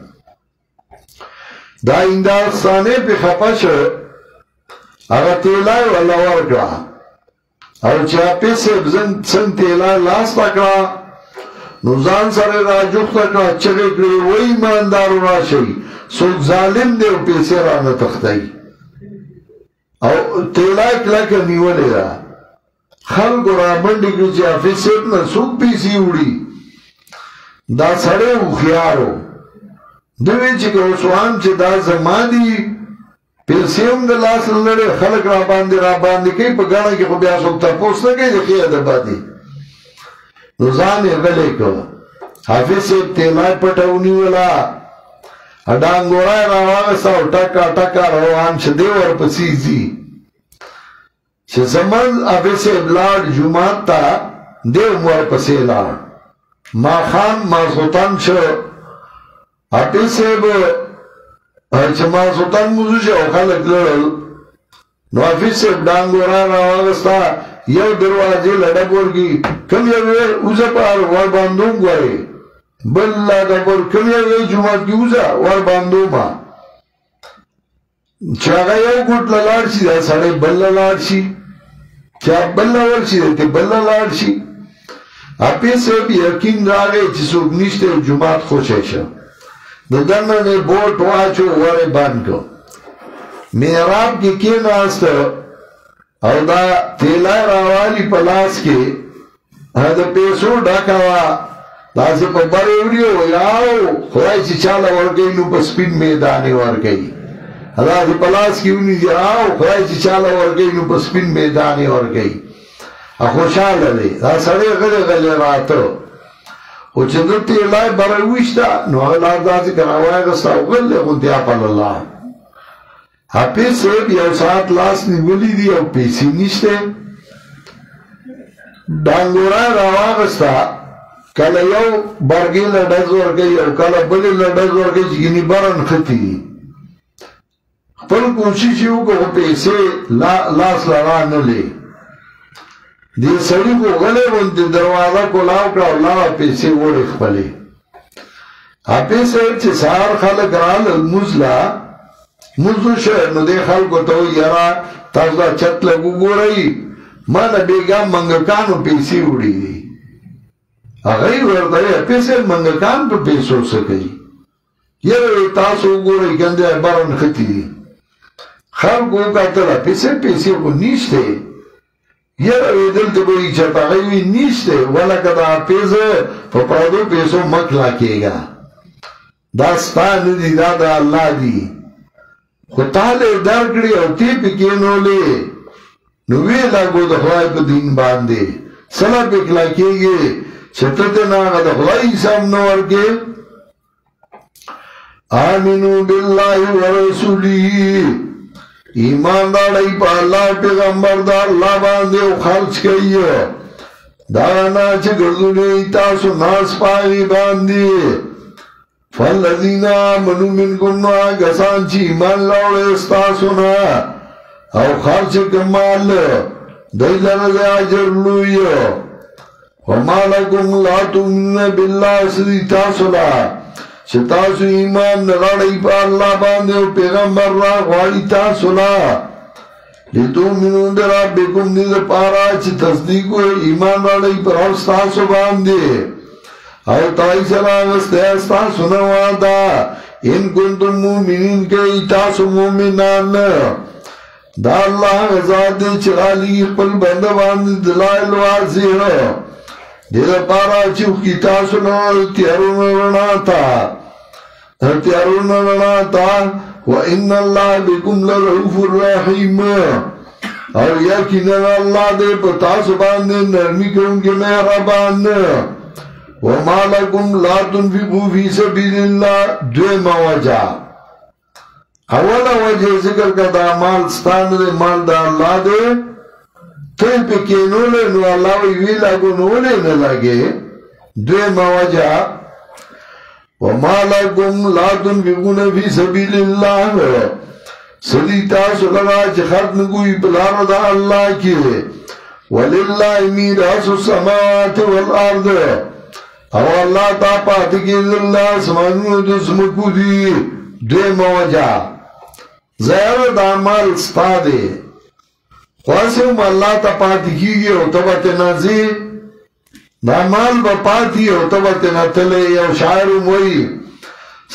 دا انداستانے پی خپش اگا تیلائی والا ورکا او چه پیسی سن تیلائی لاس تکرا نو ځان سره راجوخته کړه چغې کړې وای ایماندارو راشئ څوک ظالم دی او پیسې رانه تښتوي او تیلا کلکه نیولې ده خلکو رامنډې کړي چې حافظ صاحب نه څوک پیسې وړي دا سړی هوښیار و ده وی چې که اوسوان چې دا زما دي پیسې هم د لاس لرې خلک راباندې کوي په ګڼه کې خو بیا څوک تپوس نه کوي د ښې ادبه دي نو ځان یې غلی کړ حافظ صاحب تیلای پټونی ولا ډانګوړی راواغسته او ټکا ټکا روان چې دی ورپسې ځي چې زموږ حافظ صاحب لاړ جومات ته دی هم ورپسې لاړ ماښام ماخوتن شو حافظ صاحب چې ماخوتن موزو شو او خلک لړل نو حافظ صاحب ډانګوړی راواغسته یو دروازه لډه ورګي کم یو اوزه پر ور باندوم غوړي بل لا د پر کم یو جمعه کې اوزه ور باندوما چې هغه یو ګټ لاړ شي دا سړی بل لاړ شي چې بل لاړ شي ته بل لاړ شي اپې سه به یقین راغی چې څوک نشته جمعه خوشی شه د دنه نه بوټ واچو وره باندې میراب کې کېناسته او دا تیلای راوالی پلاس کې دا پیسو ډاکاوا دا سه په بارے ویډیو یاو خدای چې چاله ورګي نو په سپین میدانې ورګي دا سه پلاس کې ونی یاو خدای چې چاله ورګي نو په سپین میدانې ورګي خوشاله دی دا سړی غلی غلی راته او چې د تیلای بارے وښتا نو هغه داسې کراوای غستا وګل غونډه په الله حافظ صاحب یو ساعت لاس نیولی دی او پیسې نشته ډانګوړی راواغسته کله یو برګې له ډز ورکوي او کله بلې له ډز ورکوي چې ګینې بره نښتي دي خپل کوشش یې وکړو خو پیسې لاس له رانلې دې سړي خو غلی غوندې دروازه کولاو کړه او لاړه پیسې وړې خپلې حافظ صاحب چې سهار خلک رالل لمونځ له مزو شه نو دې خلکو ته یاره تاسو دا چت لګو ګورئ ما نه بیګا منګکانو پیسې وړي دي هغه ورته پیسې منګکان په پیسو څه کوي یاره تاسو ګورئ ګنده بارن ختی دي خلکو کتل پیسې خو نشته یاره دلته وایي چې هغه وی نشته ولکه دا پیسې په پردو پیسو مکلا کېږي دا ستا ندی دا دا اللہ دی خو تاله در کړی او تی پکې نولې نو وی لاګو د خدای په دین باندې سلا پکلا کېږي چې ته نه د خدای سم نو ورګې آمنو بالله ورسوله ایمان داړی په الله پیغمبر دا الله باندې او خرج کوي دا نه چې ګرځولې تاسو ناس پای باندې فالذین آمنوا منکم آگسان چی ایمان لاؤڑے استاسونا او خرچ کمال دیلن دے عجر لوئی وما لکم لا تؤمنون باللہ سدی تاسولا چه تاسو ایمان نراڑی پا اللہ باندے و پیغمبر را غواری تاسولا لتؤمنون بربکم دید پارا چه تصدیقو ایمان راڑی پر استاسو باندے او تائی سراغست ایستا سنوادا ان کنتم مومنین کئی تاسو مومنان دا اللہ غزاد دے چرالی قل بندوان دلائل واضح دید پارا چوخ کی تاسو نوال تیارون رنا تا وَإِنَّ اللَّهَ بِكُمْ لَرَؤُوفٌ رَحِيمٌ اور یقیناً اللہ دے پتاسو باندے نرمی کرنگے مہربان وَمَا لَكُمْ لَا تُنْفِقُوا فِي سَبِيلِ اللَّهِ دویمہ وجہ اولا وجہ ذکر کا دا مال ستان دے مال دا اللہ دے تین پہ کینو لے نو اللہ وی لگو نو لے نلگے دویمہ وجہ وَمَا لَكُمْ لَا تُنْفِقُونَ فِي سَبِيلِ اللَّهِ صدیتا سلغا چھ ختم کوئی پلار دا اللہ کی وَلِلَّهِ مِيرَاثُ السَّمَاوَاتِ وَالْأَرْضِ او اللہ تا پاتی کی اللہ سمانو دسمکو دی دوی موجہ زیر دا مال ستا دے خواسم اللہ تا پاتی کی گی او تبت نازی دا مال با پاتی او تبت نتلے او شاعر موئی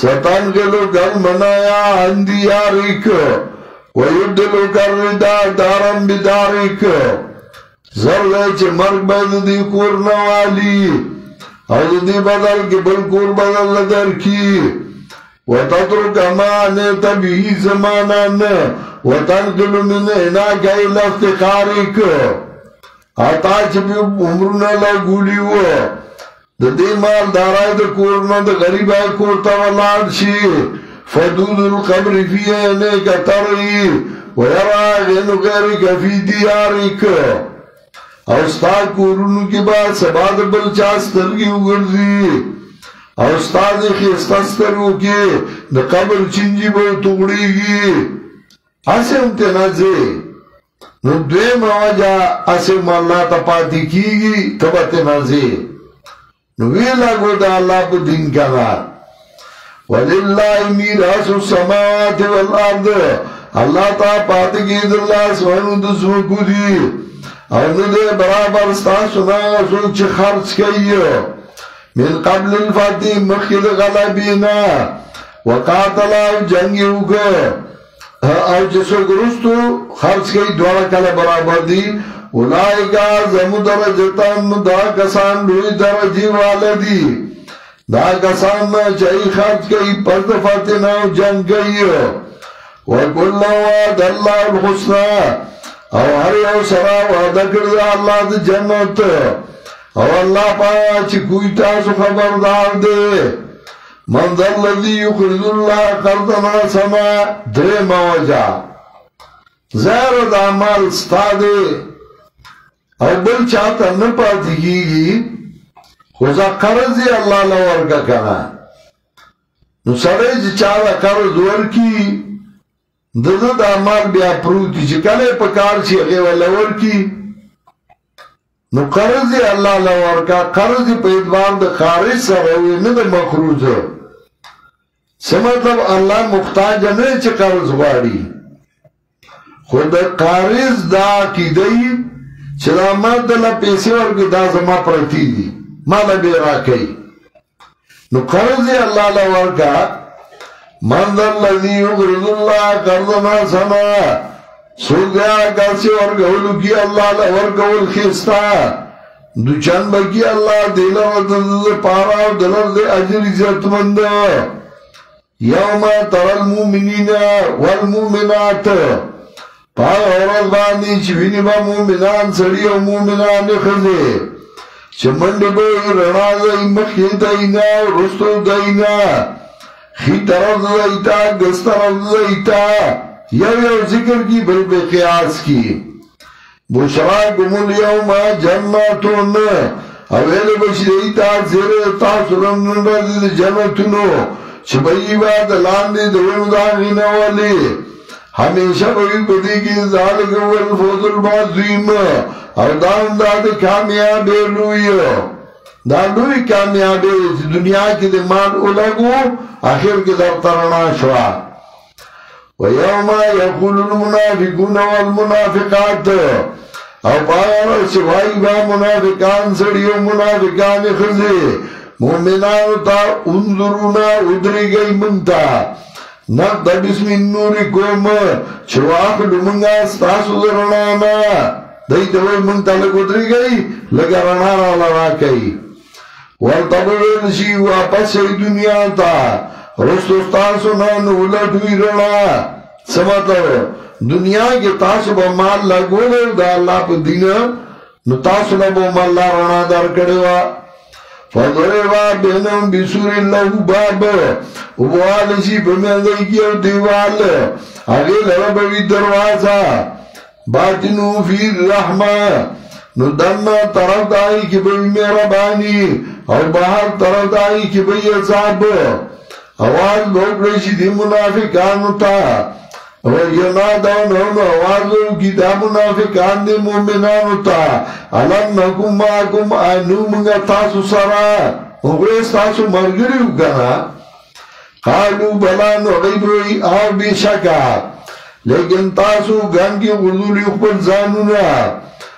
ستان گلو گر منایا اندی یاریک ویدلو گر ردا دارم بداریک زرگے چھ مرگ بید دی کورنوالی اور دی بدل کی بلکور بدل لدر کی وَتَتْرُكَ مَا نِيْتَ بِهِ زَمَانًا وَتَنْقِلُ مِنْ عِنَاكَ إِلَى افتقارِكَ آتا چپی عمرنا لگولی ہو دی مال دارائی دا کورنا دا غریب آئی کورتا والان شی فَدُودُ الْقَبْرِ فِي عِنَيْكَ تَرْعِي وَيَرَا غِنُ غَيْرِكَ فِي دِيَارِكَ اور استاد کورونو کی بات سباد بلچاسترگی اگرزی اور استاد خیستاسترگو کی دا قبر چنجی بو تغڑی گی اسے امتنازے نو دوی مواجہ اسے ماللہ تا پاتی کی گی تبا تنازے نو ویلا گو دا اللہ پا دین کنا وَلِلَّهِ مِيرَاثُ السَّمَاوَاتِ وَالْأَرْضِ اللہ تا پاتی کی در اللہ سوانو دسمکو دی اور ندے برابر ستاسونا سوچ خرچ کئی من قبل الفاتح مخید غلبینا وقاتلا جنگی ہوگا اور جسو گرستو خرچ کئی دوارا کلا برابر دی اولائی کا زمو درجتان دا کسان لوی درجی والدی دا کسان چاہی خرچ کئی پرد فاتحنا جنگ کئی وَكُلَّ وَعَدَ اللَّهُ الْحُسْنَى او ہر یو سرا وعدہ کردہ اللہ دی جنت او اللہ پایا چی کوئی تاسو خبردار دے من ذا الذی یقرض اللہ قرضا حسنا درے موجہ زیر دا مال ستا دے او بل چاہتا نپاتی کی گی خوزا قرضی اللہ لورکا کنا نو سرے جی چاہتا قرض ورکی دد دا مال بیا پروتی چی کلے پکار چی اغیو لور کی نو قرضی اللہ لور کا قرضی پا ادوار دا خارج سروی ند مخروض سمطلب اللہ مختاج نہیں چی قرض واری خود قرض دا کی دی چی دا مرد اللہ پیسی ورگی دا زما پرتی دی مالا بیرا کئی نو قرضی اللہ لور کا من ذا الذی یقرض اللہ قرضا حسنا سوگیا کسی ورگولو کی اللہ ورگول خیستا دو چند بکی اللہ دیلر دل پارا دلر دے عجر عزت مند یوم تر المؤمنین والمؤمنات پاگ ورد باندی چی وینی با مومنان سڑی و مومنان خزی چی منڈ بای رنا دائی مخی دائینا رستو دائینا خی طرف دائیتا گس طرف دائیتا یو ذکر کی بل بے قیاس کی بشراکم اليوم جناتون اویل بشریتا زیر تاثرم نندازی جنتونو چی بایی بات لاندی دون داغین والی ہمیشہ بھئی بدی کی ذالک والفوز البعظیم اور دان داد کامیابی لوئی دان لوئی کامیابی دنیا کی دمان اولگو آخر کی در ترنا شوا ویوم یقول المنافقون والمنافقات او پاگر سوائی با منافقان سڑی و منافقان خزی مومنان تا انظرونا ادری گئی منتا نقد بسم النوری کوم چواق لمنگا ستاسو درنانا دائی دوئی منتا لگدری گئی لگا رنانا لگا کئی والتبویل شی واپس ای دنیا تا رستو ستاسو نانو لٹوی رنا سمتو دنیا کے تاسو با مال لگو لے دا اللہ پا دینا نو تاسو نبو مال رنا دار کڑوا فضروا بینم بسور اللہ باب ووالشی بمیدائی کی او دیوال اگل ربوی دروازہ باطنو فی الرحمہ نو دننا طرف دائی کی بی مہربانی اور باہر طرف دائی کی بی عذاب آواز لوگ رشی دی منافقانو تا اور ینادون ہم آوازوں کی دا منافقان دی مومنانو تا علم نکم ماکم آنو منگا تاسو سرا مغریس تاسو مرگریو کنا قالو بلان غیبوی آو بی شکا لیکن تاسو گنگی غلولی اخبر زانونا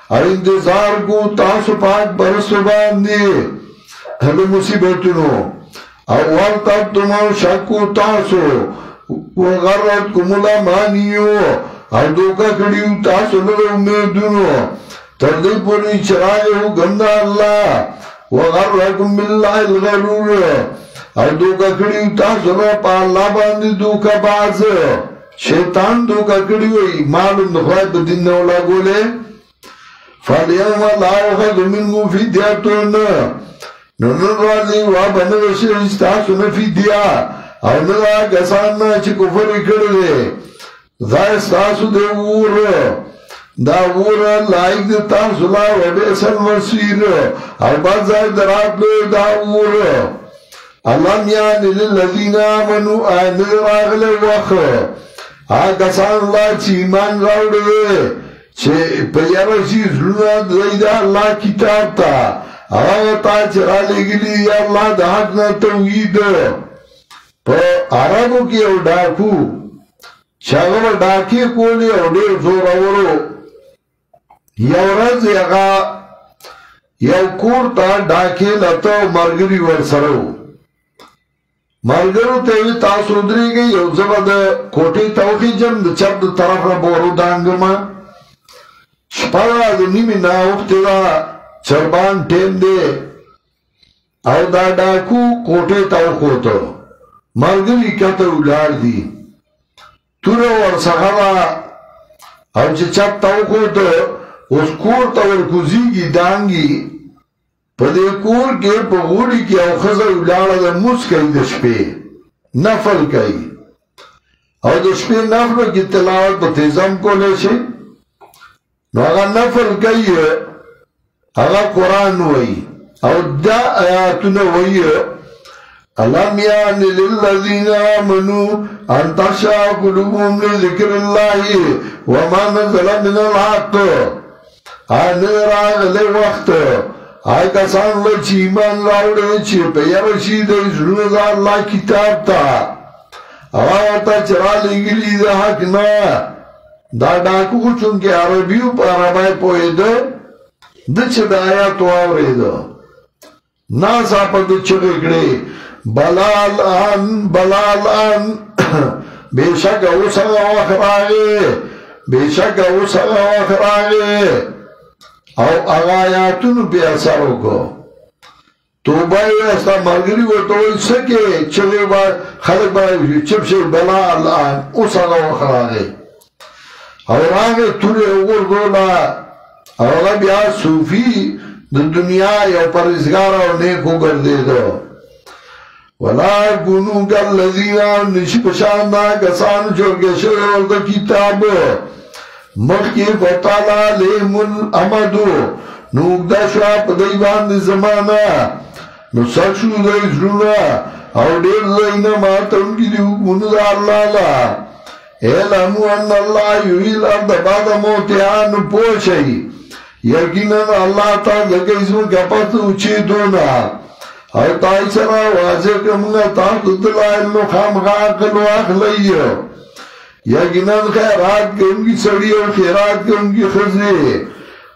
اور انتظار کو تاسو پاک برسو باندی ہمیں مصیبتنو اول تب تمہو شکو تاسو وغرت کمولا مانیو اور دوکا کڑیو تاسو لگا امیدونو تردی پوری چرائے ہو گندہ اللہ وغرکم باللہ الغرور اور دوکا کڑیو تاسو لگا پا اللہ باندی دوکا باز شیطان دوکا کڑیو معلوم دخوائی بدن نولا گولے فالیوم اللہ خد منگو فی دیاتون ننن رازی وابن رشیش تاسو نفی دیا اور ندا کساننا چی کفری کردے دائس تاسو دے وور دا وور لائک دے تاسو لا وبیسن مسیر اور بعد زائد درات لے دا وور اللہ میانی للذین آمنو آئین راغل وقت کسان اللہ چی ایمان راوڑ دے چی پیارشی ظلمہ دیدہ اللہ کتاب تا آغتا چرا لے گلی یا اللہ دا حق نا توحید پا عربو کی او ڈاکو چاگو ڈاکی کولی او دیر زور اولو یو رز یقا یو کور تا ڈاکی لتا مرگری ورسرو مرگرو تیوی تاسو دری گئی یو زبا دا کوٹی توخی جم دا چپ دا طرف را بورو دانگما شپادا دا نیمی ناوفتی دا چربان ٹیم دے او دا ڈاکو کوٹی توخو تو مرگری کتا اولار دی تورو ورسخلا او چه چپ توقو تا اس کور تا ورکوزی گی دانگی پا دے کور کے پا غوری کی او خزا اولار دا موس کئی دشپے نفل کئی او دشپے نفل کی تلاوت پا تیزم کو لیشے نو اگا نفل کئی اگا قرآن وئی او دا آیاتون وئی ألم يعن للذين آمنوا أن تخشع قلوبهم لذكر الله وما نزل من الحق راغ لے وقت آئے کسان لے چی ایمان راوڑے چی پیارشی دے ظلم دا اللہ کتاب تا آتا چرا لے گلی دا حق نا دا ڈاکو چونکہ عربیو پا عربائی پوئے دا دچ دا آیاتو آورے دا ناسا پا دچ گڑے بلال آن بے شک او سگا وخراغے او اغایاتون پی اثرو کو توبه استا مرګري ورته وایي سکه چې خلک به چپ شي بلا الله اوس هغه وخراغه او راغه ټول وګورګولا هغه بیا صوفي د دنیا یو پرهیزګار او نیک وګرځیدو ولا كونوا كالذين نشي پشان دا کسان جوړ شوی ورته کتاب مخکې فتالا لهم الامد نو دا شو په دی باندې زمانہ نو سچو دی زړه او ډېر زینه ماتونکي دی حکمونه د الله لا اعلموا ان الله یحیی الارض بعد موتها نو پوښي یقینا الله تعالی دغه زمو کپات اوچې دونه او تای سره واځه کومه تاسو دلایل نو خامغا کلو اخلي یقینا خیرات کومږي سړی او خیرات کومږي خزي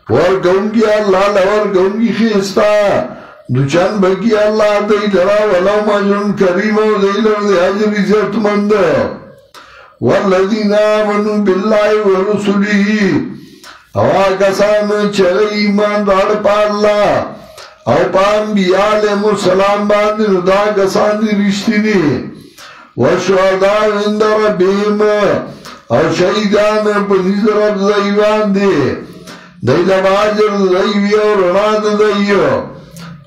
ور کومږي الله لور کومږي خيستا دوچان بگی اللہ دی درا ولو ماجرن کریم و دیلر دی حجر عزت مند والذین آمنوا باللہ و رسولی او کسان چر ایمان دار پا اللہ او پا انبیاء علیہ السلام باندی دا کسان دی رشتینی و شہداء عند ربیم او شہیدان پنیز رب زیوان دی دیل باجر زیوی اور راد دیو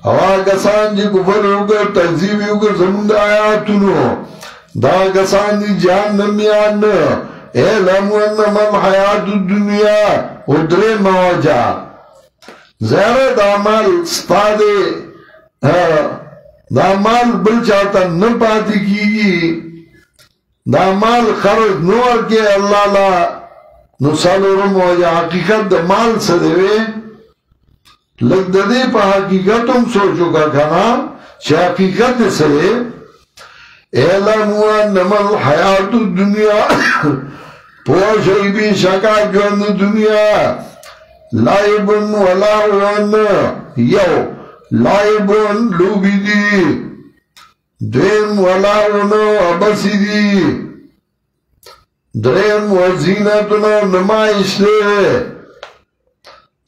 اوا کسان جی کفر ہوگر تکذیب ہوگر زمند آیاتونو دا کسان جی جہنمیان اعلموا انما الحیات الدنیا ادرے مواجہ زیرہ دا مال ستادے دا مال بل چاہتا نپاتی کیگی دا مال خرج نور کے اللہ لا نسالو رمواجہ حقیقت دا مال سدوے لگ دے پا حقیقت ہم سوچو کا کھانا چھ حقیقت سے اعلموا انما الحیات الدنیا پوشی بھی شکا جوند دنیا لائبن ولاون یو لائبن لوبی دی دین ولاون عبسی دی درین وزینتنا نمائش دے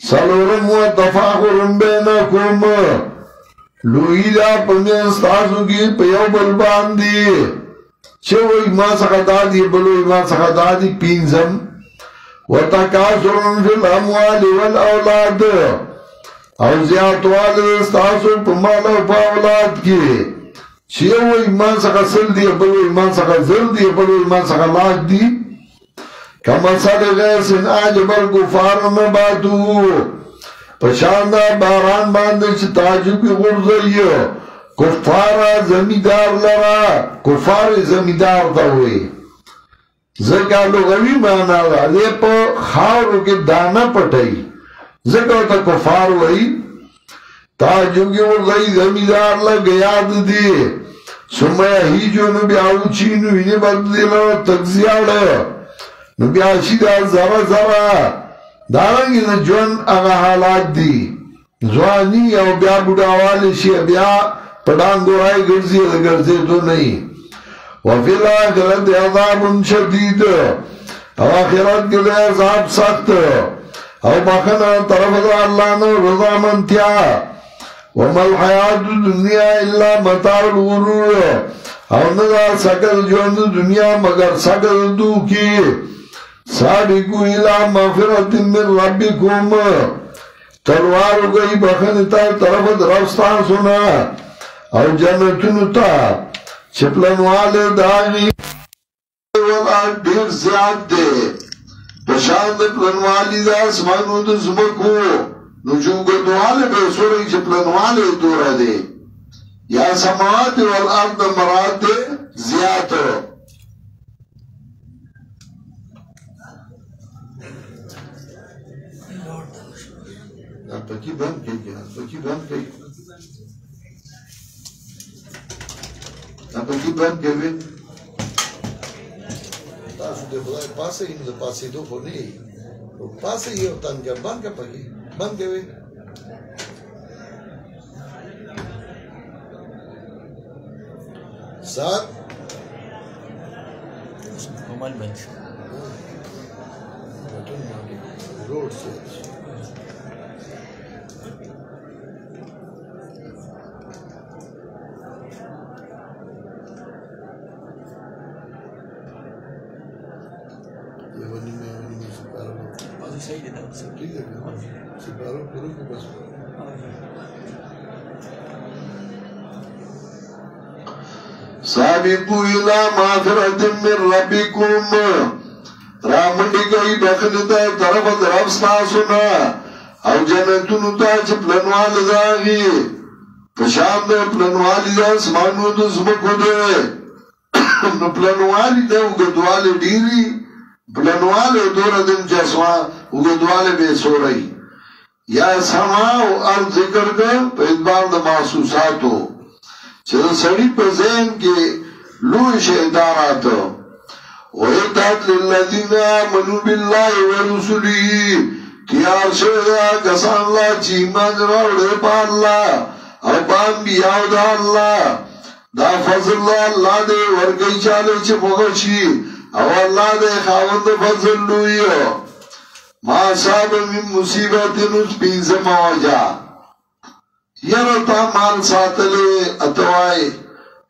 سلورم و تفاخرم بینکم لوئی دا پنین ستاسو کی پیو بلبان دی چھو ایمان سخا دادی بلو ایمان سخا دادی پینزم و تکاسرم فی الاموال والاولاد او زیادوال ستاسو پمال و پا اولاد کی چھو ایمان سخا سل دی بلو ایمان سخا زل دی بلو ایمان سخا لاک دی کمسل غیسن آجب الگفار نباتو پشاندہ باران باندے چھ تاجبی غرزی کفارا زمیدار لرا کفار زمیدار تا ہوئی زکا لغوی مانا دا دے پا خارو کے دانا پٹائی زکا تا کفار ہوئی تاجبی غرزی زمیدار لگیاد دی سمیہ ہی جو نبی آوچینو انہیں بدلی لرا تگزیاڑا نبی آشی دا زرا زرا دارنگی دا جون اگا حالات دی زوانی او بیا بڑاوالی شی بیا پڑانگو آئی گرزی دا گرزی تو نہیں وفی الآخرت عذاب شدید او آخرت کے لئے عذاب سخت او بخنا طرف دا اللہ نو رضا منتیا وما الحیات دنیا الا متاع الغرور او ندا سکر جون دنیا مگر سکر دو کی سابقو الى مغفرت من ربکم تلوارو گئی بخنتا طرف درستان سنا او جنتونو تا چپلنوال داغی والا دیر زیاد دے پشاند پلنوالی دا اسمانو دا زمکو نجوگتوال بے سوری چپلنوال دورا دے یا سماوات والارد مراد دے زیاد پکی بند کئی گیا پکی بند کئی پکی بند کئی تاسو دے خدای پاسے ہی مجھے پاسے دو کو نہیں پاسے ہی ہوتا انکر بند کا پکی بند کئی ساتھ موبائل بند روڈ سے سابقوا الى مغفرة من ربكم رامنڈی گئی بخنتا طرف درف ستاسونا او جنتونو تا چه پلنوال داغی پشام ده پلنوالی ده اسمانو ده زمکو ده نو پلنوالی ده اگدوال دیری پلنوال دور دن جسوا اگدوال بے سوری یا سما او ارد ذکر کر پا ادبار ده محسوساتو چه ده سڑی پا ذہن کے لوش اداراتو وَإِدَّتْ لِلَّذِينَ آمَنُوا بِاللَّهِ وَرُسُلِهِ تیار شوئے کسان اللہ چی ایمان راوڑے پا اللہ او پا انبیاء دا اللہ دا فضل اللہ دے ورگئی چالے چی مغشی او اللہ دے خاوند فضل لوئیو ما صاحب من مصیبت نس پینز مواجہ یرتا مال ساتلے اتوائی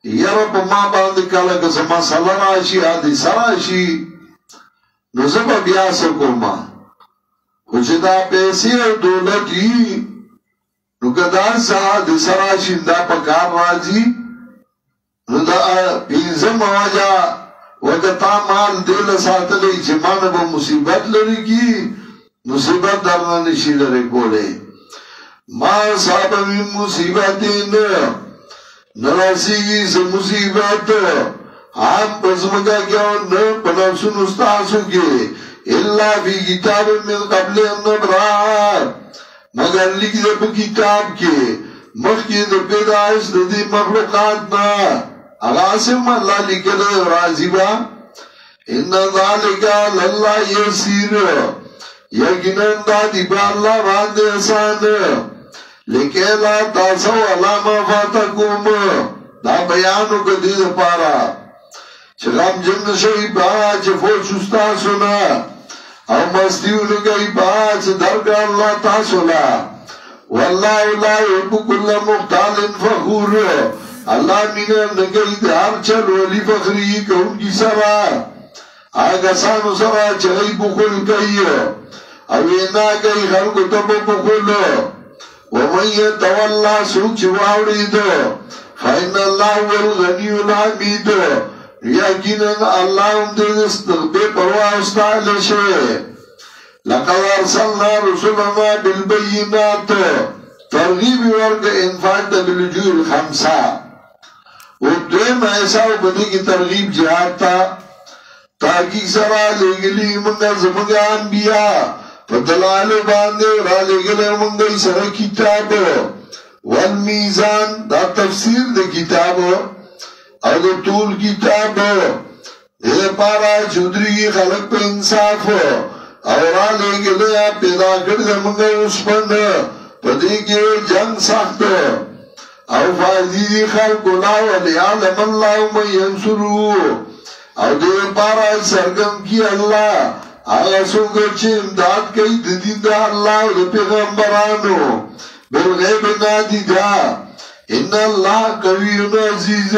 یرب ما باندې کله که زما مسله راشي حادثه راشي نو زه به بیا څه کوم خو چې دا پیسې او دولت وي نو که دا څه حادثه راشي دا په کار راځي نو دا پنځم وجه وکه تا مال دې له ساتلی چې ما نه به مصیبت لري کی مصیبت درنه نشي لري کولی ما صاحب من مصیبتین نراسیگی سے مصیبت عام پزمگا کیا نہ پنفسن استاسو کے اللہ بھی کتاب من قبل النبرار مگر لکھ دے پا کتاب کے مخی دے پیدائش دے مخلوقات نا اغاسم اللہ لکھل راضی با ان ذالکا للہ یسیر یقیناً دا دی با اللہ باندے احسان لیکن لا تاسو علامہ فاتکوم دا بیانو کدید پارا چه غم جن شئی با چه فوچستا سنا او مستیون گئی با چه درگا اللہ تاسولا واللہ لا یحب کل مختال فخور اللہ مینر نگئی دار چل ولی فخری کون کی سرا آگا سانو سرا چگئی بخل گئی او اینا گئی خلق تب بخل ومن يتولى سوق واورید فإن الله هو الغني الحميد یقینا الله هم دې بے پروا استعالی شه لقد ارسلنا رسلنا بالبينات ترغیب ورک انفاق بالوجوه الخمسه ودویم ایسا بدی کی ترغیب جہاد تا تاکہ سرا لگلی منگا زمگا انبیاء فدلال باندے را لگلے منگئی سر کتاب والمیزان دا تفسیر دے کتاب او دا طول کتاب دے پارا چودری کی خلق پہ انصاف او را لگلے پیدا کردے منگئی اس پند پدے کے جنگ سخت او فائدی خلق اللہ ولیعلم اللہ من ینصرو او دے پارا سرگم کی اللہ آیا سوگر چه امداد کئی دین دا اللہ و دا پیغمبرانو بالغیب نادی دا ان اللہ قویون عزیز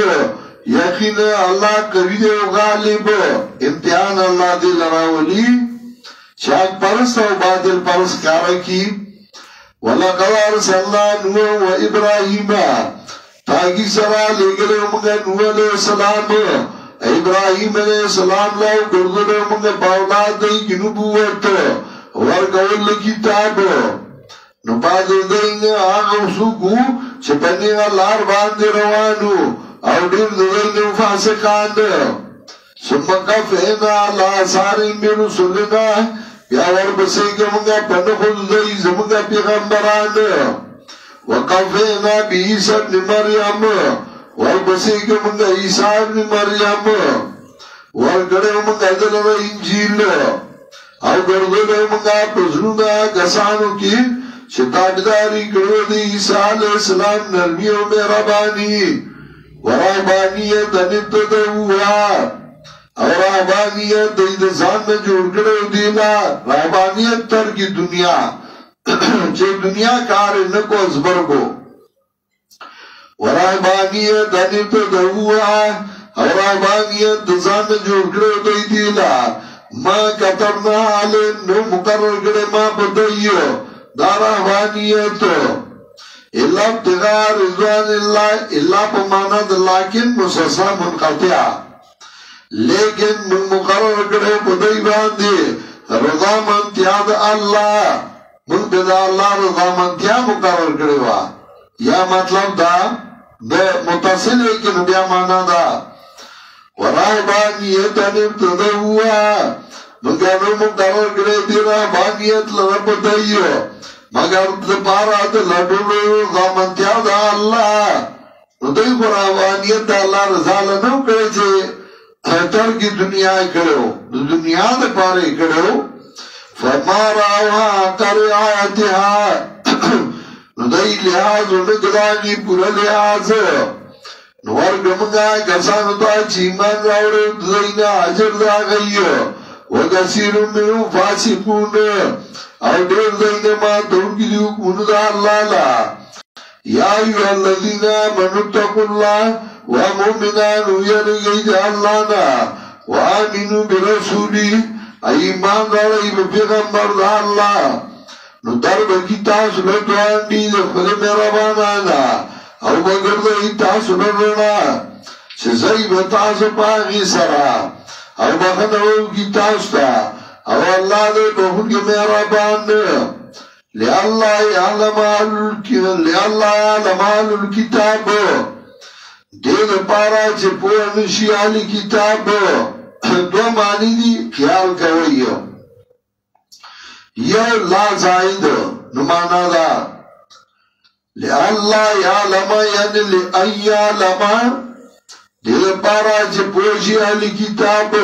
یقین اللہ قوی دے و غالب امتحان اللہ دے لراولی شاک پرست و باطل پرست کارا کی وَلَقَدْ أَرْسَلْنَا نُوحًا وَإِبْرَاهِيمَ تاکی سرا لگلے منگا نوح علیہ السلام ابراہیم علیہ السلام لاؤ گردنے منگا باولاد دئی کی نبوت ورگول کتاب نباد دئیں آغا سوکو چپنی لار باندے روانو او دیر دئیں فاسقان سمکا فینا لا ساری میرو سلنا یا وربسی که منگا پن خود دئی زمگا پیغمبران وقفینا بی عیسیٰ ابن مریم وربسی که منگا عیسیٰ ابن مریم ورگڑے منگا دلر انجیل او گردلے منگا پزرونا گسانو کی شتابداری کرو دی عیسیٰ علیہ السلام نرمی و مہربانی ورابانیت انتدعوها اور رہبانیت دید زان میں جوڑ کرے دیلا رہبانیت تر کی دنیا چھے دنیا کار انکو ازبر کو ورہبانیت انت دعوها اور رہبانیت زان میں جوڑ کرے دیلا ما كتبنا عليهم نو مقرر کړي ما بدایو دارا وانیتو الا ابتغاء رضوان الله الا بمعنى لكن مسلسل منقطع لیکن من مقرر کړي بدای باندې رضا منتیا د الله من د الله رضا منتیا مقرر کړي وا یا مطلب دا د متصل کې بیا معنا دا ورایبانیت ان ابتدوا مگر مقرر کړي دی را باندې لرب دایو مگر د پارا د لډو ضامنتیا د الله نو دوی قرآنیت د الله رضا له نو کړی چې تر کی دنیا کړو د دنیا د پاره کړو فما راوا قرعاتها نو دوی لحاظ نگرانی پورا لحاظ نو ورګمږه کسانو ته چې ایمان راوړل دوی نه اجر راغیو وکثیر منهم فاسقون او دیر دین ما دونکی دیو کنو دا اللہ لا یا ایوہ الذین آمنوا اتقوا اللہ ومؤمنان ویرگئی دا اللہ نا وآمنوا برسولی ایمان راڑی بپیغمبر دا اللہ نو در بکی تاس لدوان دی دا خود میرا بانانا او بگر دا ای تاس لدونا سزای بتاس پاگی سرا او بخنو کی تاس تا او اللہ دے بہن کے مہربان لِأَلَّهِ يَعْلَمَ آلُ الْكِتَابِ دین پارا چه پوانشی آلی کتاب دو معنی دی خیال کوئی یو لا زائد نمانا دا لِأَلَّهِ يَعْلَمَ یعنی لِأَنْ يَعْلَمَ دین پارا چه پوانشی آلی کتاب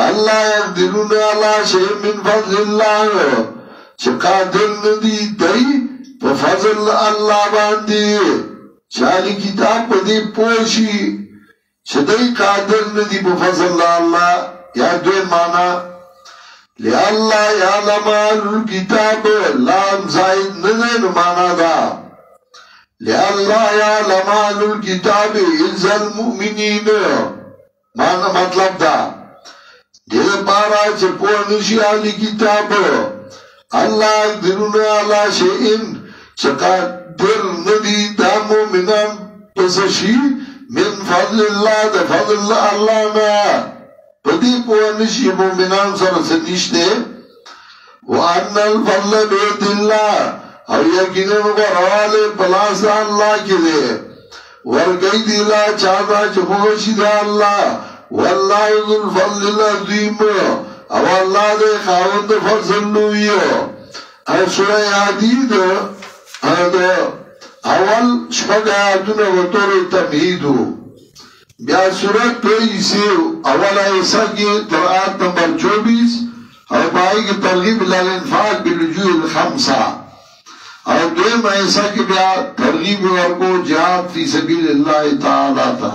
اللہ یقدرون علی شیء من فضل اللہ چه قادر ندی دی پا فضل اللہ باندی چالی کتاب پا دی پوشی چه دی قادر ندی پا فضل اللہ یا دوی مانا لِأَلَّهِ يَعْلَمَ الْكِتَابِ لام زائد ندین مانا دا لِأَلَّهِ يَعْلَمَ الْكِتَابِ عِزَّ الْمُؤْمِنِينَ مانا مطلب دا دیر پارا چه پوانشی آلی کتاب اللہ اقدرون علا شئین چکا در ندی دا مومنان پسشی من فضل اللہ دا فضل اللہ نا پدی پوانشی مومنان سر سنشتے وان الفضل بید اللہ او یقینن غروال پلاس اللہ کے دے ورگئی دیلا چاہتا چخوشی دا اللہ واللہ ذو الفضل العظیم او اللہ دے خاوند فضل لویو او سورہ حدید اول شپگ آیاتون و طور تمہیدو بیا سورہ تیسی اول ایسا کی در آیت نمبر 24 او بائی کی ترغیب للانفاق بالوجوه الخمسہ او دویم ایسا کی بیا ترغیب ورکو جہاد فی سبیل اللہ تعالی تا